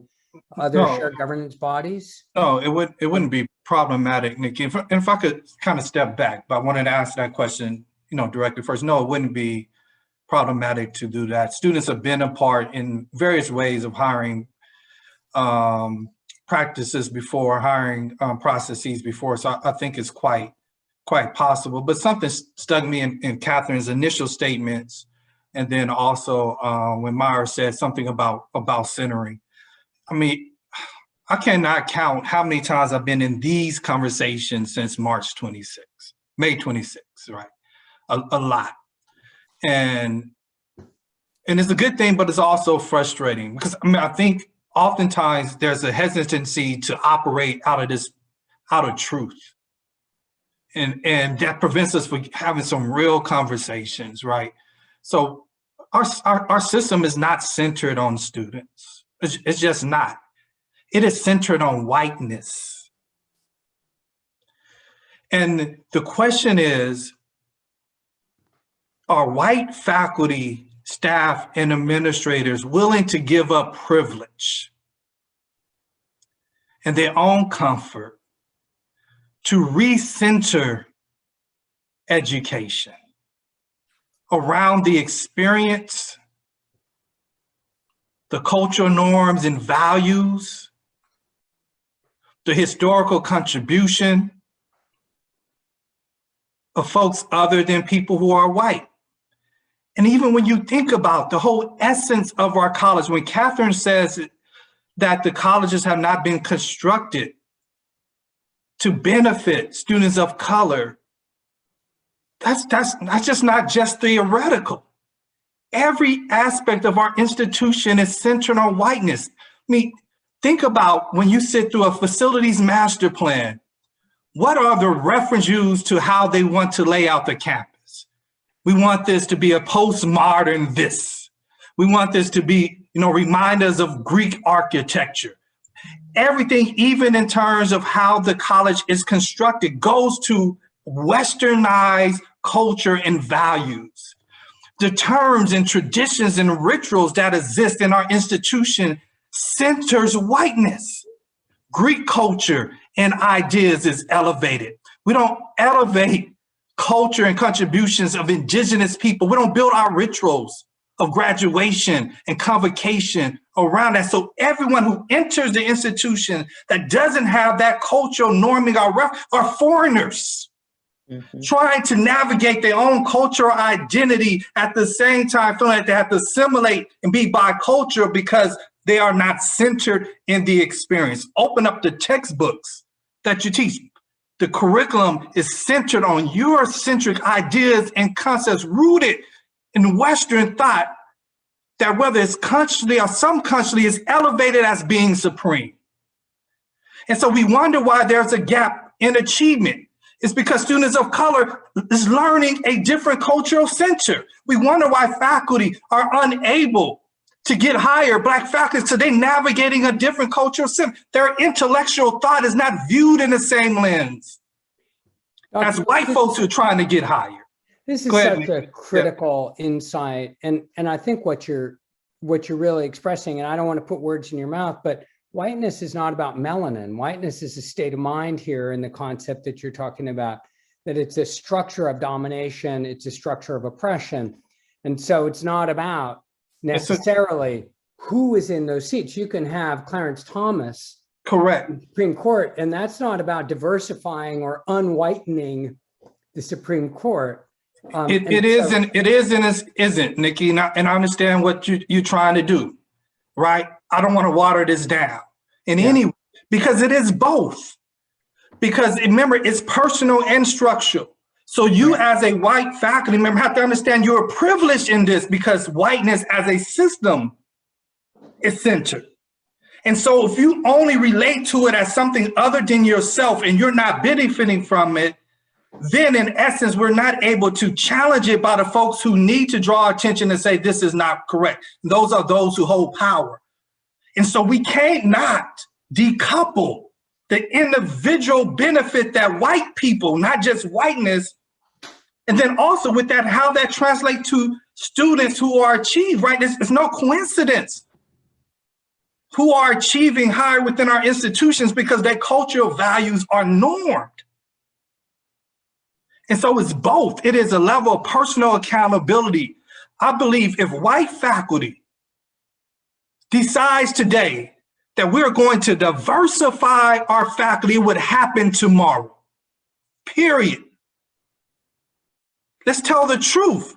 other shared governance bodies? No, it wouldn't be problematic, Nikki. If I could kind of step back, but I wanted to ask that question, you know, directly first. No, it wouldn't be problematic to do that. Students have been a part in various ways of hiring practices before, hiring processes before. So I think it's quite possible. But something stuck me in Catherine's initial statements, and then also when Mayra said something about centering. I mean, I cannot count how many times I've been in these conversations since May 26th, right? A lot. And it's a good thing, but it's also frustrating because I think oftentimes there's a hesitancy to operate out of truth. And that prevents us from having some real conversations, right? So our system is not centered on students. It's just not. It is centered on whiteness. And the question is, are white faculty, staff, and administrators willing to give up privilege and their own comfort to recenter education around the experience, the cultural norms and values, the historical contribution of folks other than people who are white? And even when you think about the whole essence of our college, when Katherine says that the colleges have not been constructed to benefit students of color, that's just not just theoretical. Every aspect of our institution is centered on whiteness. I mean, think about when you sit through a facilities master plan, what are the references to how they want to lay out the campus? We want this to be a postmodern this. We want this to be, remind us of Greek architecture. Everything, even in terms of how the college is constructed, goes to westernized culture and values. The terms and traditions and rituals that exist in our institution centers whiteness. Greek culture and ideas is elevated. We don't elevate culture and contributions of indigenous people. We don't build our rituals of graduation and convocation around that. So everyone who enters the institution that doesn't have that cultural norming are foreigners. Mm-hmm. Trying to navigate their own cultural identity at the same time, feeling like they have to assimilate and be bicultural because they are not centered in the experience. Open up the textbooks that you teach. The curriculum is centered on Eurocentric ideas and concepts rooted in Western thought that whether it's consciously or subconsciously is elevated as being supreme. And so we wonder why there's a gap in achievement. It's because students of color is learning a different cultural center. We wonder why faculty are unable to get higher, Black faculty, so they're navigating a different cultural center. Their intellectual thought is not viewed in the same lens as white folks who are trying to get higher. This is such a critical insight. And I think what you're really expressing, and I don't want to put words in your mouth, but whiteness is not about melanin. Whiteness is a state of mind here in the concept that you're talking about, that it's a structure of domination, it's a structure of oppression. And so it's not about necessarily who is in those seats. You can have Clarence Thomas, correct, in the Supreme Court, and that's not about diversifying or unwhitening the Supreme Court. It is and it isn't, Nikki, and I understand what you're trying to do, right? I don't want to water this down in any way, because it is both. Because remember, it's personal and structural. So you as a white faculty member have to understand you're privileged in this because whiteness as a system is centered. And so if you only relate to it as something other than yourself and you're not benefiting from it, then in essence, we're not able to challenge it by the folks who need to draw attention and say, this is not correct. Those are those who hold power. And so we can't not decouple the individual benefit that white people, not just whiteness, and then also with that, how that translates to students who are achieved, right? It's no coincidence who are achieving higher within our institutions because their cultural values are normed. And so it's both. It is a level of personal accountability. I believe if white faculty decides today that we're going to diversify our faculty, it would happen tomorrow, period. Let's tell the truth.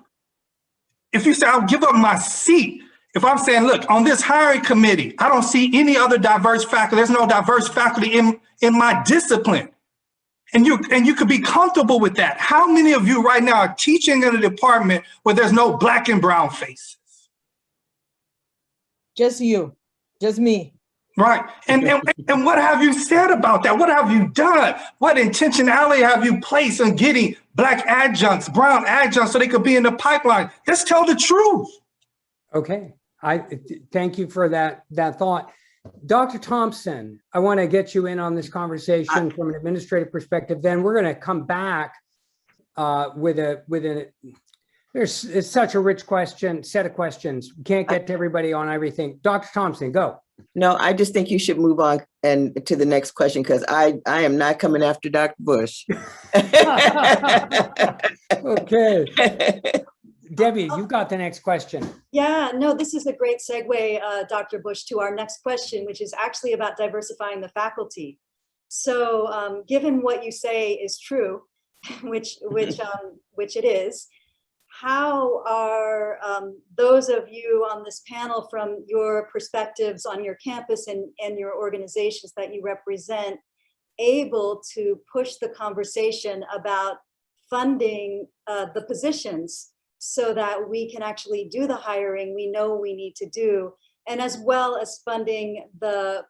If you say, I'll give up my seat, if I'm saying, look, on this hiring committee, I don't see any other diverse faculty, there's no diverse faculty in my discipline. And you could be comfortable with that. How many of you right now are teaching in a department where there's no Black and brown faces? Just you, just me. Right. And what have you said about that? What have you done? What intentionality have you placed on getting Black adjuncts, brown adjuncts, so they could be in the pipeline? Let's tell the truth. Okay. I thank you for that thought. Dr. Thompson, I want to get you in on this conversation from an administrative perspective. Then we're going to come back it's such a rich set of questions. We can't get to everybody on everything. Dr. Thompson, go. No, I just think you should move on and to the next question because I am not coming after Dr. Bush. Okay. Debbie, you got the next question. Yeah, no, this is a great segue, Dr. Bush, to our next question, which is actually about diversifying the faculty. So given what you say is true, which it is, how are those of you on this panel from your perspectives on your campus and your organizations that you represent able to push the conversation about funding the positions so that we can actually do the hiring we know we need to do, and as well as funding the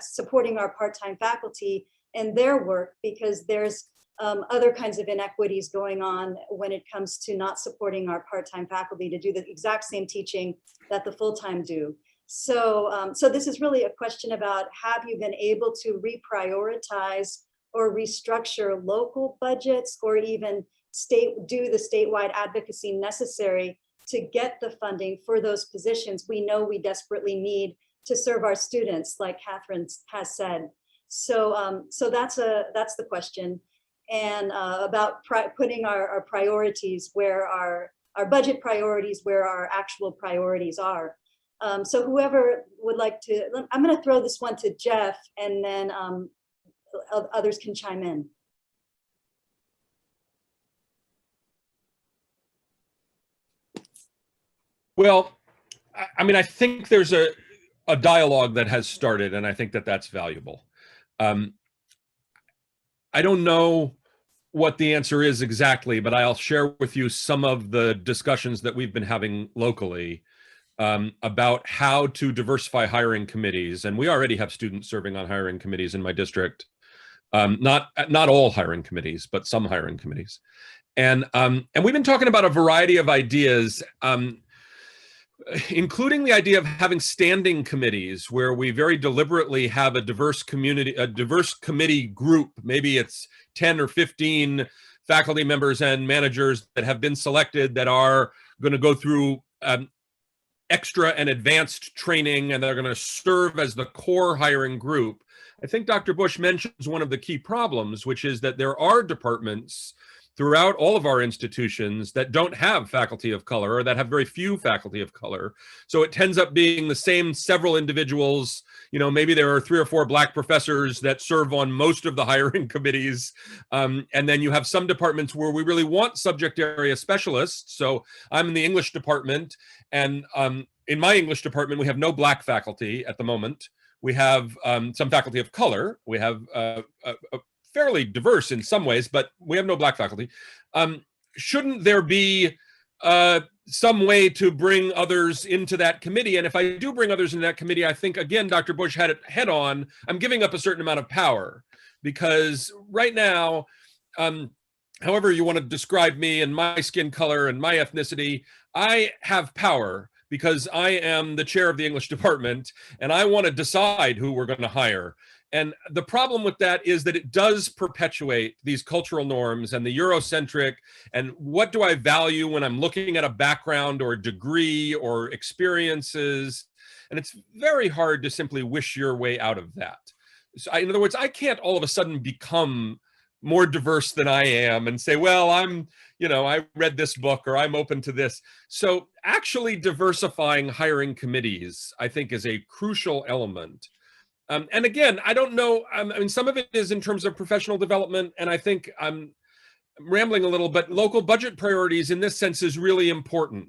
supporting our part-time faculty and their work, because there's other kinds of inequities going on when it comes to not supporting our part-time faculty to do the exact same teaching that the full-time do. So, so this is really a question about, have you been able to reprioritize or restructure local budgets or even do the statewide advocacy necessary to get the funding for those positions we know we desperately need to serve our students, like Katherine has said. So, so that's the question. And about putting our priorities where our budget priorities, where our actual priorities are. So whoever would like to, I'm going to throw this one to Jeff, and then others can chime in. Well, I mean, I think there's a dialogue that has started, and I think that that's valuable. I don't know what the answer is exactly, but I'll share with you some of the discussions that we've been having locally. about how to diversify hiring committees. And we already have students serving on hiring committees in my district. Not all hiring committees, but some hiring committees. And we've been talking about a variety of ideas, including the idea of having standing committees where we very deliberately have a diverse committee group. Maybe it's 10 or 15 faculty members and managers that have been selected that are going to go through extra and advanced training, and they're going to serve as the core hiring group. I think Dr. Bush mentions one of the key problems, which is that there are departments throughout all of our institutions that don't have faculty of color, or that have very few faculty of color. So it tends up being the same several individuals. Maybe there are 3 or 4 Black professors that serve on most of the hiring committees. And then you have some departments where we really want subject area specialists. So I'm in the English department, and in my English department, we have no Black faculty at the moment. We have some faculty of color. We have fairly diverse in some ways, but we have no Black faculty. Shouldn't there be some way to bring others into that committee? And if I do bring others into that committee, I think, again, Dr. Bush had it head on. I'm giving up a certain amount of power, because right now, however you want to describe me and my skin color and my ethnicity, I have power because I am the chair of the English department, and I want to decide who we're going to hire. And the problem with that is that it does perpetuate these cultural norms and the Eurocentric, and what do I value when I'm looking at a background or a degree or experiences. And it's very hard to simply wish your way out of that. So in other words, I can't all of a sudden become more diverse than I am and say, well, I read this book, or I'm open to this. So actually diversifying hiring committees, I think, is a crucial element. And again, I don't know, some of it is in terms of professional development, and I think I'm rambling a little, but local budget priorities in this sense is really important.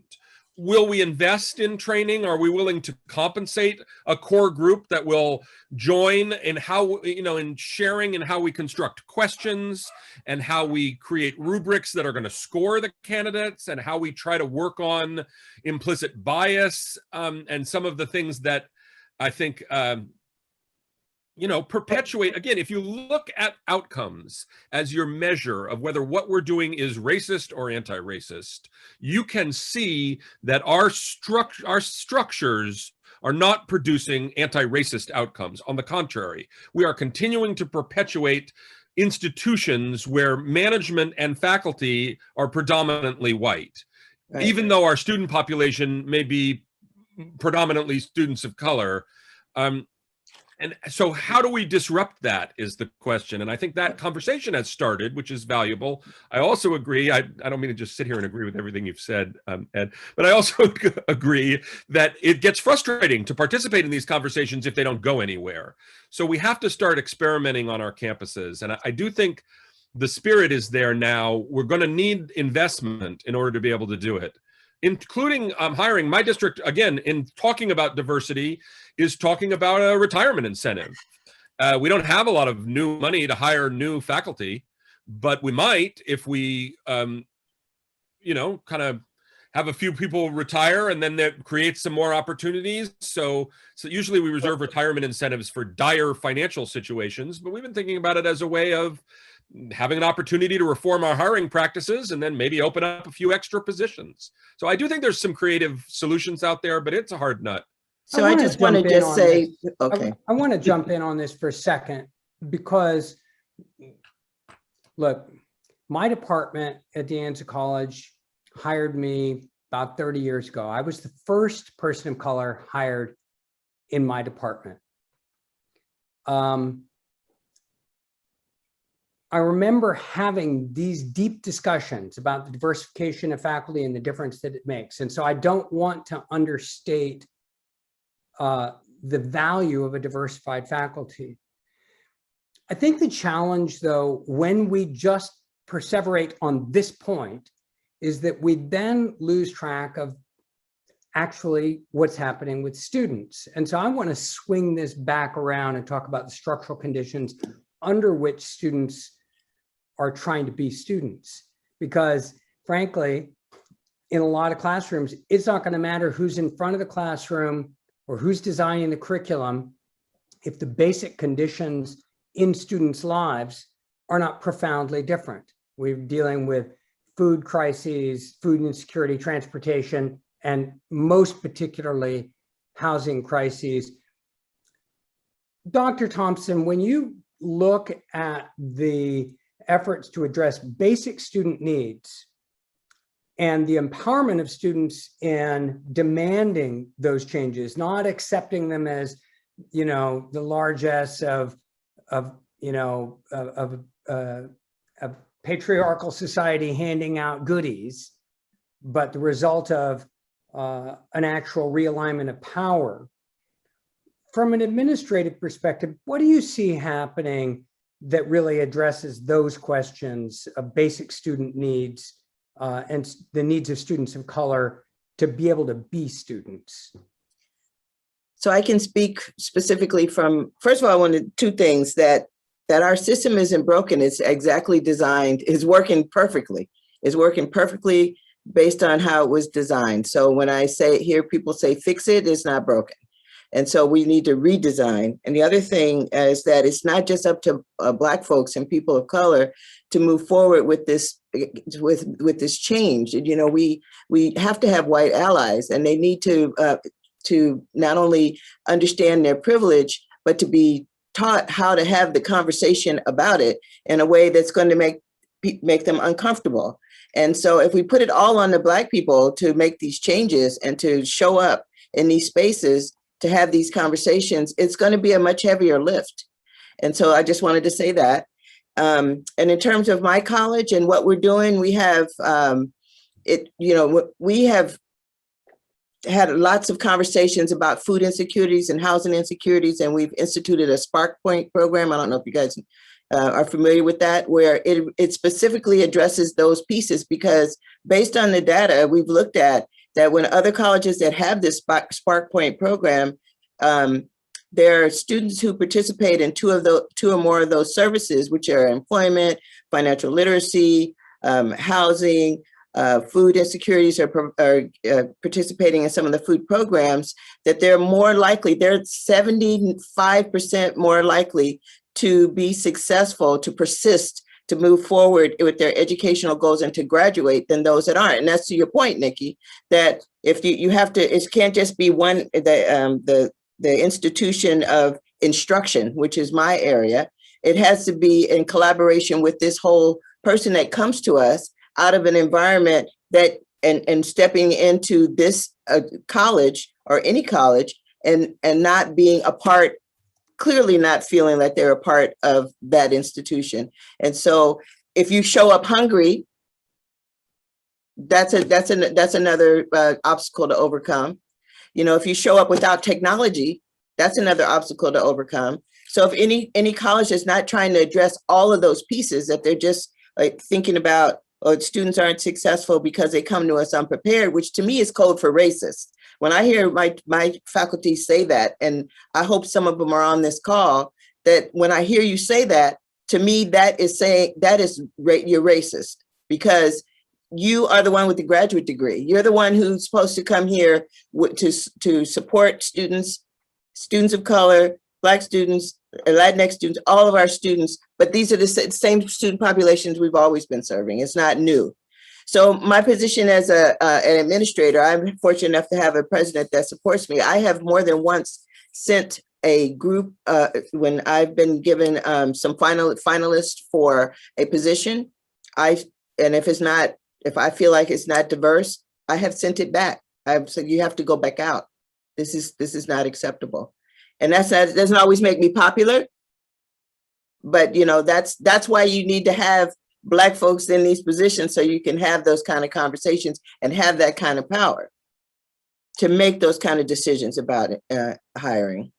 Will we invest in training? Are we willing to compensate a core group that will join in how, in sharing in how we construct questions, and how we create rubrics that are going to score the candidates, and how we try to work on implicit bias, and some of the things that I think, perpetuate. Again, if you look at outcomes as your measure of whether what we're doing is racist or anti-racist, you can see that our structures are not producing anti-racist outcomes. On the contrary, we are continuing to perpetuate institutions where management and faculty are predominantly white, right, even though our student population may be predominantly students of color. And so how do we disrupt that is the question. And I think that conversation has started, which is valuable. I also agree, I don't mean to just sit here and agree with everything you've said, Ed, but I also agree that it gets frustrating to participate in these conversations if they don't go anywhere. So we have to start experimenting on our campuses. And I do think the spirit is there now. We're going to need investment in order to be able to do it, including hiring. My district, again, in talking about diversity, is talking about a retirement incentive. We don't have a lot of new money to hire new faculty, but we might if we, kind of have a few people retire, and then that creates some more opportunities. So usually we reserve retirement incentives for dire financial situations, but we've been thinking about it as a way of having an opportunity to reform our hiring practices and then maybe open up a few extra positions. So I do think there's some creative solutions out there, but it's a hard nut. So I just want to just say, okay. I want to jump in on this for a second, because look, my department at De Anza College hired me about 30 years ago. I was the first person of color hired in my department. I remember having these deep discussions about the diversification of faculty and the difference that it makes. And so I don't want to understate the value of a diversified faculty. I think the challenge, though, when we just perseverate on this point, is that we then lose track of actually what's happening with students. And so I want to swing this back around and talk about the structural conditions under which students are trying to be students. Because frankly, in a lot of classrooms, it's not going to matter who's in front of the classroom or who's designing the curriculum if the basic conditions in students' lives are not profoundly different. We're dealing with food crises, food insecurity, transportation, and most particularly housing crises. Dr. Thompson, when you look at the efforts to address basic student needs and the empowerment of students in demanding those changes, not accepting them as, you know, the largesse of patriarchal society handing out goodies, but the result of an actual realignment of power. From an administrative perspective, what do you see happening that really addresses those questions of basic student needs and the needs of students of color to be able to be students? So I can speak specifically from, first of all, I wanted two things, that our system isn't broken. It's exactly designed, it's working perfectly. It's working perfectly based on how it was designed. So when I hear people say fix it, it's not broken. And so we need to redesign. And the other thing is that it's not just up to Black folks and people of color to move forward with this this change. You know, we have to have white allies, and they need to not only understand their privilege, but to be taught how to have the conversation about it in a way that's going to make them uncomfortable. And so if we put it all on the Black people to make these changes and to show up in these spaces to have these conversations, it's going to be a much heavier lift. And so I just wanted to say that. And in terms of my college and what we're doing, we have we have had lots of conversations about food insecurities and housing insecurities, and we've instituted a Spark Point program. I don't know if you guys are familiar with that, where it specifically addresses those pieces, because based on the data we've looked at, that when other colleges that have this Spark Point program, there are students who participate in two or more of those services, which are employment, financial literacy, housing, food insecurities, are participating in some of the food programs, that they're more likely, they're 75% more likely to be successful, to persist, to move forward with their educational goals and to graduate than those that aren't. And that's to your point, Nikki, that if you have to, it can't just be one, the institution of instruction, which is my area. It has to be in collaboration with this whole person that comes to us out of an environment that, and stepping into this college or any college and not being a part, clearly not feeling like they're a part of that institution. And so if you show up hungry, that's another obstacle to overcome. You know, if you show up without technology, that's another obstacle to overcome. So if any college is not trying to address all of those pieces, that they're just like thinking about, oh, students aren't successful because they come to us unprepared, which to me is code for racist. When I hear my faculty say that, and I hope some of them are on this call, that when I hear you say that, to me, that is saying you're racist, because you are the one with the graduate degree. You're the one who's supposed to come here to support students of color, Black students, Latinx students, all of our students, but these are the same student populations we've always been serving. It's not new. So my position as an administrator, I'm fortunate enough to have a president that supports me. I have more than once sent a group, when I've been given some finalists for a position, and if I feel like it's not diverse, I have sent it back. I've said, you have to go back out. This is not acceptable. And that doesn't always make me popular, but you know, that's why you need to have Black folks in these positions, so you can have those kind of conversations and have that kind of power to make those kind of decisions about hiring.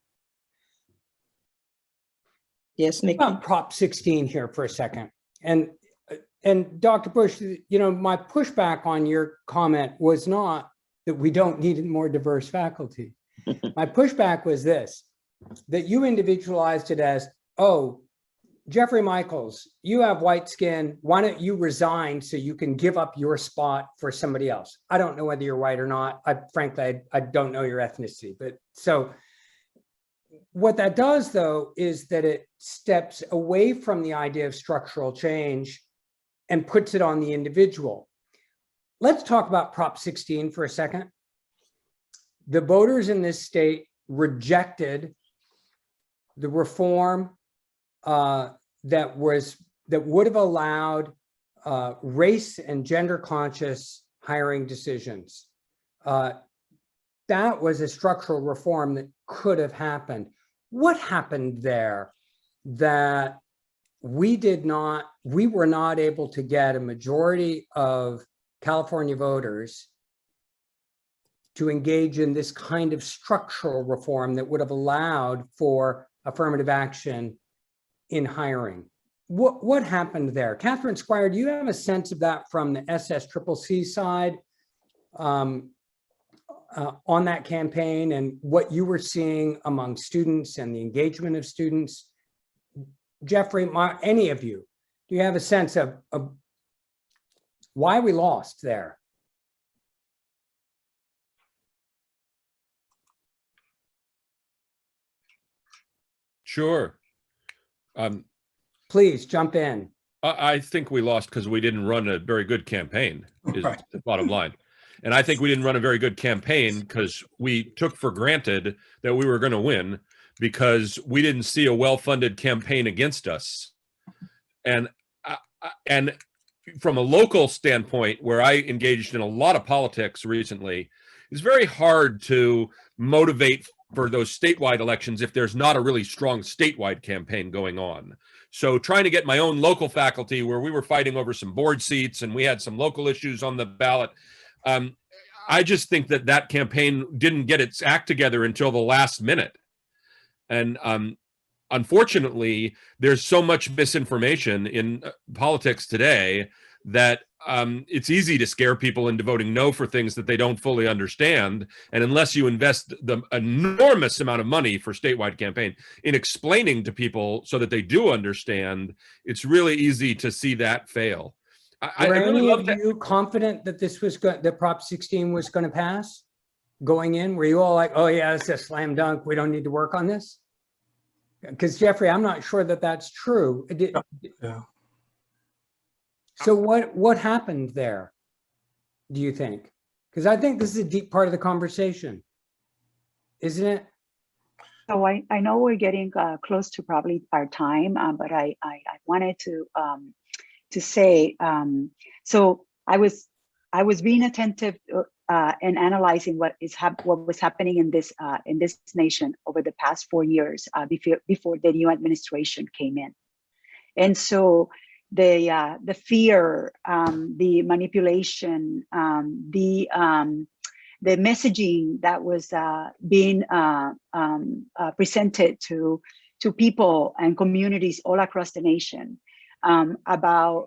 Yes, Nikki? Prop 16 here for a second. And Dr. Bush, you know, my pushback on your comment was not that we don't need more diverse faculty. My pushback was this, that you individualized it as, oh, Jeffrey Michels, you have white skin. Why don't you resign so you can give up your spot for somebody else? I don't know whether you're white or not. Frankly, I don't know your ethnicity. But so what that does, though, is that it steps away from the idea of structural change and puts it on the individual. Let's talk about Prop 16 for a second. The voters in this state rejected the reform that would have allowed race and gender conscious hiring decisions. That was a structural reform that could have happened. What happened there that we were not able to get a majority of California voters to engage in this kind of structural reform that would have allowed for affirmative action in hiring? What happened there? Katherine Squire, do you have a sense of that from the SSCCC side on that campaign and what you were seeing among students and the engagement of students? Jeffrey, any of you, do you have a sense of why we lost there? Sure. Please jump in. I think we lost because we didn't run a very good campaign, is Right. the bottom line. And I think we didn't run a very good campaign because we took for granted that we were going to win because we didn't see a well-funded campaign against us. And from a local standpoint, where I engaged in a lot of politics recently, it's very hard to motivate for those statewide elections if there's not a really strong statewide campaign going on. So trying to get my own local faculty where we were fighting over some board seats and we had some local issues on the ballot, I just think that campaign didn't get its act together until the last minute. And unfortunately, there's so much misinformation in politics today that it's easy to scare people into voting no for things that they don't fully understand. And unless you invest the enormous amount of money for statewide campaign in explaining to people so that they do understand, it's really easy to see that fail. Were any of you confident that that Prop 16 was going to pass going in? Were you all like, oh yeah, it's a slam dunk, we don't need to work on this? Because Jeffrey, I'm not sure that that's true. Yeah. So what happened there, do you think? Because I think this is a deep part of the conversation, isn't it? So I know we're getting close to probably our time, but I wanted to say, so I was being attentive and analyzing what was happening in this nation over the past 4 years before the new administration came in, and so the fear, the manipulation, the messaging that was being presented to people and communities all across the nation about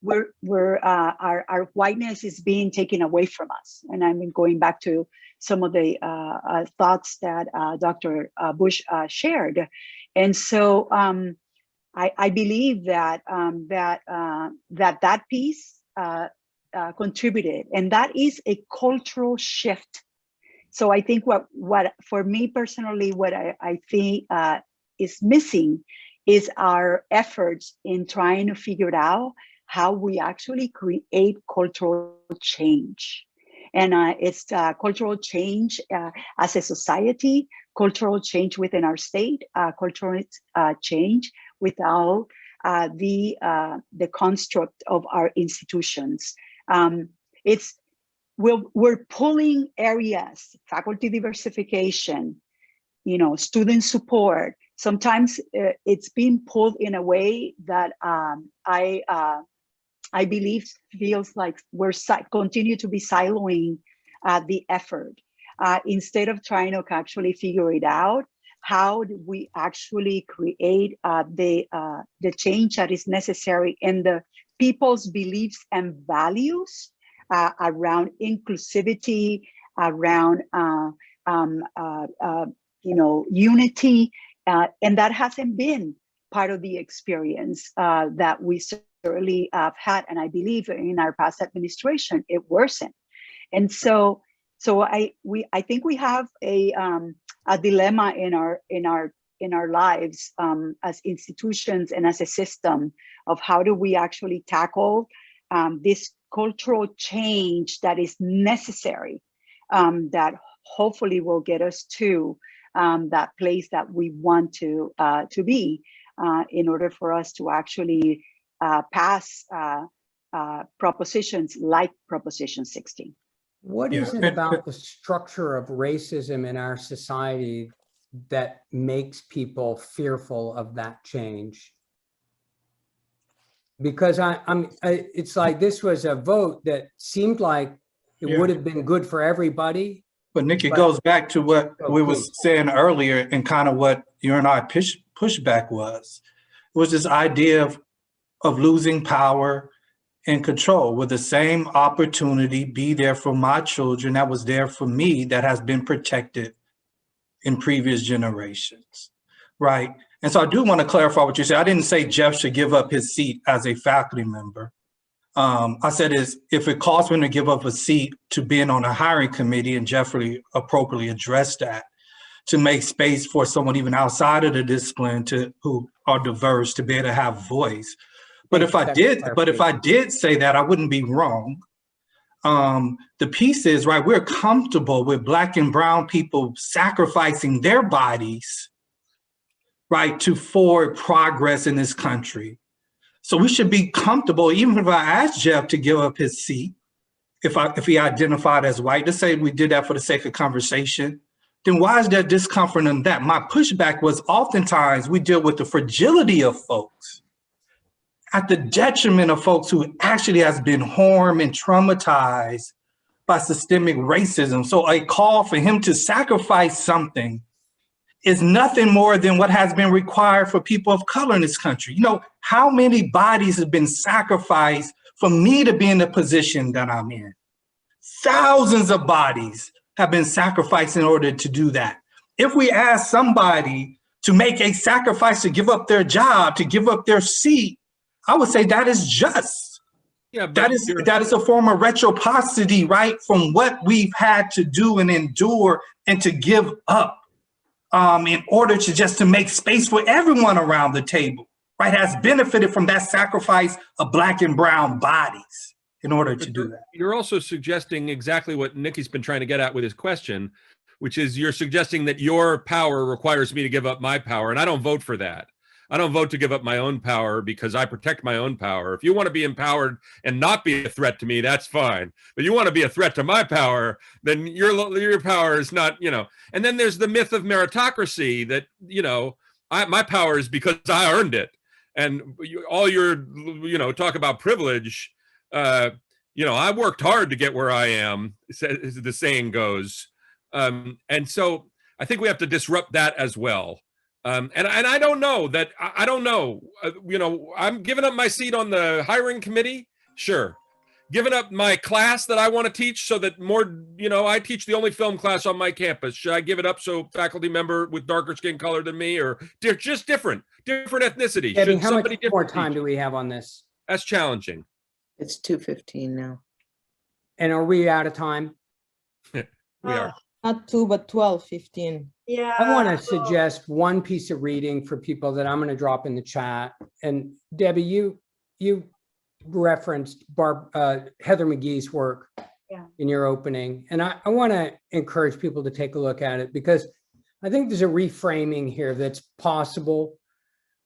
our whiteness is being taken away from us. And I'm going back to some of the thoughts that Dr. Bush shared. And so I believe that that piece contributed, and that is a cultural shift. So I think what for me personally, what I think is missing is our efforts in trying to figure out how we actually create cultural change. And it's cultural change as a society, cultural change within our state, cultural change without the construct of our institutions. We're pulling areas, faculty diversification, student support. Sometimes it's being pulled in a way that I believe feels like we're continue to be siloing the effort instead of trying to actually figure it out. How do we actually create the change that is necessary in the people's beliefs and values around inclusivity, around unity, And that hasn't been part of the experience that we certainly have had. And I believe in our past administration, it worsened. And so I think we have a dilemma in our lives as institutions and as a system of how do we actually tackle this cultural change that is necessary, that hopefully will get us to that place that we want to be in order for us to actually pass propositions like Proposition 16. What is it about the structure of racism in our society that makes people fearful of that change? Because it's like this was a vote that seemed like it would have been good for everybody. But Nikki, it goes back to what we were saying earlier and kind of what you and I pushback was. It was this idea of losing power and control. Will the same opportunity be there for my children that was there for me that has been protected in previous generations, right? And so I do want to clarify what you said. I didn't say Jeff should give up his seat as a faculty member. I said if it costs him to give up a seat to being on a hiring committee, and Jeffrey appropriately addressed that, to make space for someone even outside of the discipline who are diverse to be able to have voice. But if I did say that, I wouldn't be wrong. The piece is, right, we're comfortable with Black and brown people sacrificing their bodies, right, to forward progress in this country. So we should be comfortable, even if I asked Jeff to give up his seat, if he identified as white, to say we did that for the sake of conversation, then why is there discomfort in that? My pushback was oftentimes we deal with the fragility of folks at the detriment of folks who actually has been harmed and traumatized by systemic racism. So a call for him to sacrifice something is nothing more than what has been required for people of color in this country. You know, how many bodies have been sacrificed for me to be in the position that I'm in? Thousands of bodies have been sacrificed in order to do that. If we ask somebody to make a sacrifice to give up their job, to give up their seat, I would say that is just. Yeah, that is a form of reciprocity, right? From what we've had to do and endure and to give up in order to make space for everyone around the table, right? Has benefited from that sacrifice of Black and brown bodies in order to do that. You're also suggesting exactly what Nikki's been trying to get at with his question, which is you're suggesting that your power requires me to give up my power, and I don't vote for that. I don't vote to give up my own power because I protect my own power. If you want to be empowered and not be a threat to me, that's fine. But you want to be a threat to my power, then your power is not, you know. And then there's the myth of meritocracy that, you know, my power is because I earned it. And all your, you know, talk about privilege, you know, I worked hard to get where I am, as the saying goes. And so I think we have to disrupt that as well. And I don't know that, I don't know, you know, I'm giving up my seat on the hiring committee. Sure. Giving up my class that I want to teach so that more, you know, I teach the only film class on my campus. Should I give it up so faculty member with darker skin color than me, or they're just different ethnicity? Debbie, how much more time do we have on this? That's challenging. It's 2:15 now. And are we out of time? We are. Not 2, but 12:15. Yeah. I want to suggest one piece of reading for people that I'm going to drop in the chat. And Debbie, you referenced Heather McGee's work in your opening. And I want to encourage people to take a look at it, because I think there's a reframing here that's possible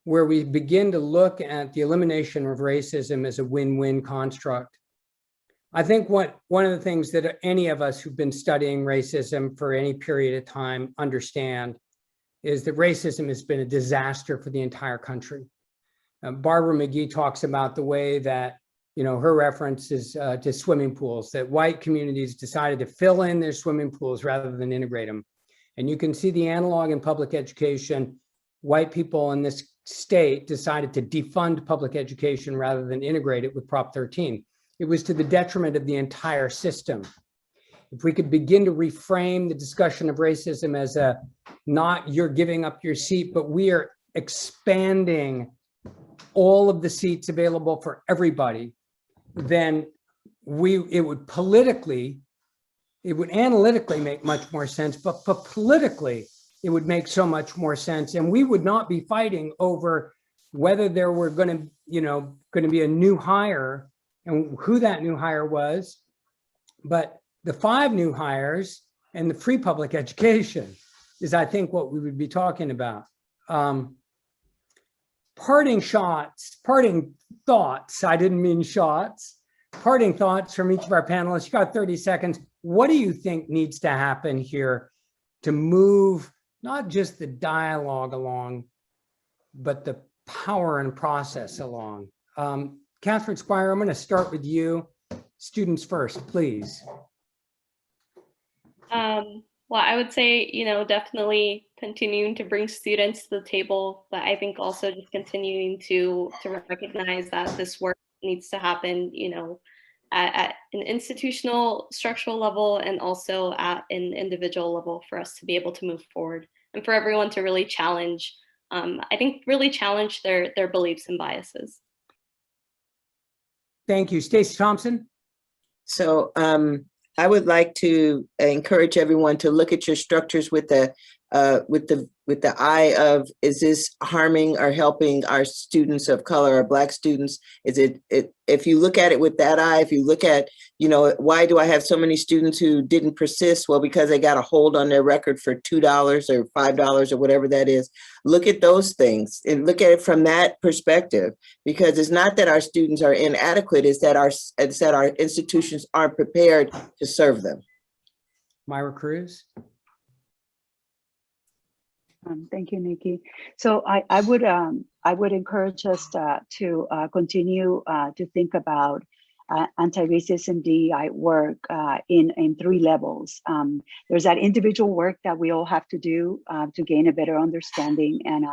where we begin to look at the elimination of racism as a win-win construct. I think one of the things that any of us who've been studying racism for any period of time understand is that racism has been a disaster for the entire country. Barbara McGee talks about the way that, you know, her reference is to swimming pools, that white communities decided to fill in their swimming pools rather than integrate them. And you can see the analog in public education. White people in this state decided to defund public education rather than integrate it with Prop 13. It was to the detriment of the entire system. if we could begin to reframe the discussion of racism as a not you're giving up your seat, but we are expanding all of the seats available for everybody, then it would analytically make much more sense, but politically, it would make so much more sense. And we would not be fighting over whether there were going to be a new hire and who that new hire was, but the 5 new hires and the free public education is, I think, what we would be talking about. Parting thoughts, I didn't mean shots, parting thoughts from each of our panelists. You got 30 seconds. What do you think needs to happen here to move not just the dialogue along, but the power and process along? Katherine Squire, I'm going to start with you. Students first, please. Well, I would say, definitely continuing to bring students to the table, but I think also just continuing to recognize that this work needs to happen, at an institutional structural level and also at an individual level for us to be able to move forward and for everyone to really challenge, really challenge their beliefs and biases. Thank you. Stacy Thompson. So I would like to encourage everyone to look at your structures with the eye of, is this harming or helping our students of color, our Black students? Is it if you look at it with that eye, if you look at, why do I have so many students who didn't persist? Well, because they got a hold on their record for $2 or $5 or whatever that is. Look at those things and look at it from that perspective, because it's not that our students are inadequate, it's that our institutions aren't prepared to serve them. Mayra Cruz. Thank you, Nikki. So I would encourage us to continue to think about anti-racism DEI work in 3 levels. There's that individual work that we all have to do to gain a better understanding and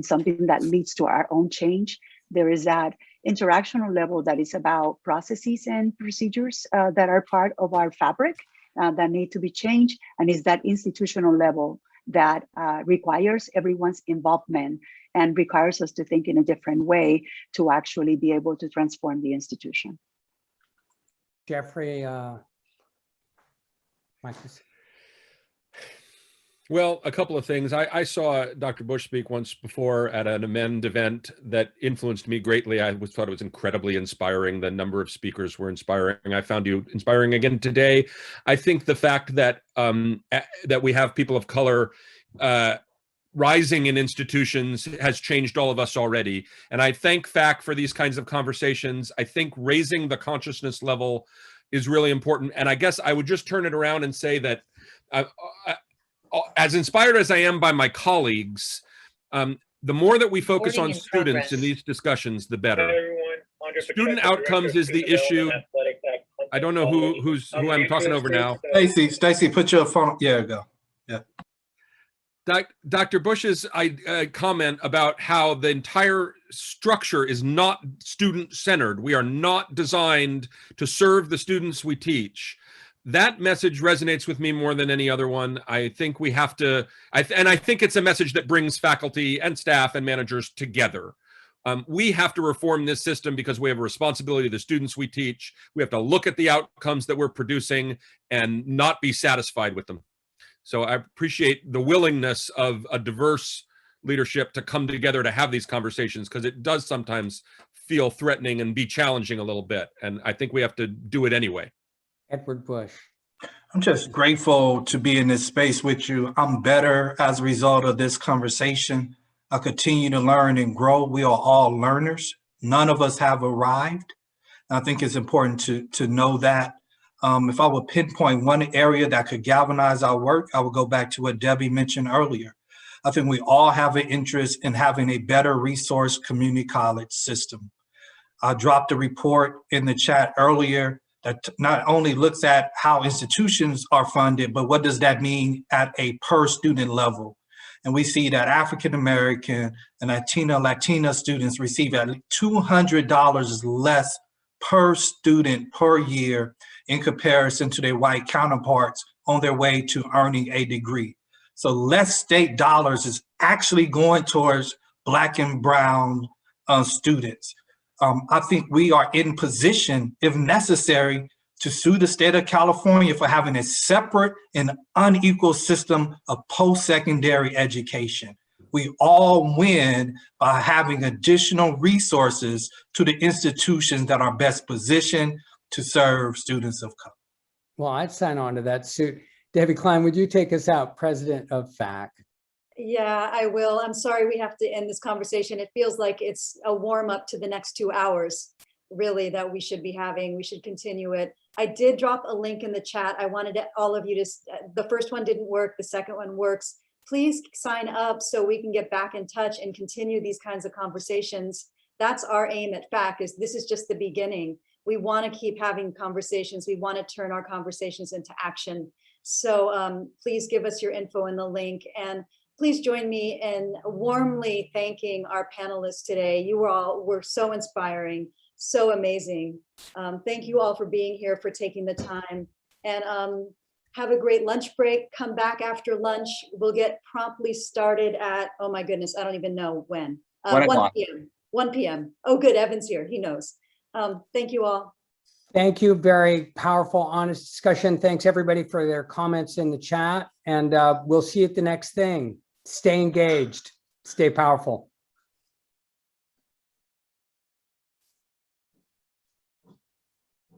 something that leads to our own change. There is that interactional level that is about processes and procedures that are part of our fabric that need to be changed, and is that institutional level that requires everyone's involvement and requires us to think in a different way to actually be able to transform the institution. Jeffrey, Well, a couple of things. I saw Dr. Bush speak once before at an Amend event that influenced me greatly. I thought it was incredibly inspiring. The number of speakers were inspiring. I found you inspiring again today. I think the fact that that we have people of color rising in institutions has changed all of us already. And I thank FAC for these kinds of conversations. I think raising the consciousness level is really important. And I guess I would just turn it around and say that as inspired as I am by my colleagues, the more that we focus on students in these discussions, the better. Student outcomes is the issue. I don't know who I'm talking over now. Stacy, put your phone. Yeah, go. Yeah. Dr. Bush's comment about how the entire structure is not student-centered. We are not designed to serve the students we teach. That message resonates with me more than any other one. I think we have to, and I think it's a message that brings faculty and staff and managers together. We have to reform this system because we have a responsibility to the students we teach. We have to look at the outcomes that we're producing and not be satisfied with them. So I appreciate the willingness of a diverse leadership to come together to have these conversations, because it does sometimes feel threatening and be challenging a little bit. And I think we have to do it anyway. Edward Bush. I'm just grateful to be in this space with you. I'm better as a result of this conversation. I continue to learn and grow. We are all learners. None of us have arrived. And I think it's important to know that. If I would pinpoint one area that could galvanize our work, I would go back to what Debbie mentioned earlier. I think we all have an interest in having a better resource community college system. I dropped a report in the chat earlier that not only looks at how institutions are funded, but what does that mean at a per student level? And we see that African-American and Latina students receive at least $200 less per student per year in comparison to their white counterparts on their way to earning a degree. So less state dollars is actually going towards Black and Brown students. I think we are in position, if necessary, to sue the state of California for having a separate and unequal system of post-secondary education. We all win by having additional resources to the institutions that are best positioned to serve students of color. Well, I'd sign on to that suit. Debbie Klein, would you take us out, president of FAC? Yeah, I will. I'm sorry we have to end this conversation. It feels like it's a warm up to the next 2 hours, really, that we should be having. We should continue it. I did drop a link in the chat. I wanted all of you to, the first one didn't work, the second one works. Please sign up so we can get back in touch and continue these kinds of conversations. That's our aim at FAC, is this is just the beginning. We want to keep having conversations. We want to turn our conversations into action. So please give us your info in the link, and please join me in warmly thanking our panelists today. You all were so inspiring, so amazing. Thank you all for being here, for taking the time, and have a great lunch break. Come back after lunch. We'll get promptly started at, oh my goodness, I don't even know when. 1 p.m. 1 p.m. Oh, good, Evan's here, he knows. Thank you all. Thank you. Very powerful, honest discussion. Thanks everybody for their comments in the chat, and we'll see you at the next thing. Stay engaged, stay powerful.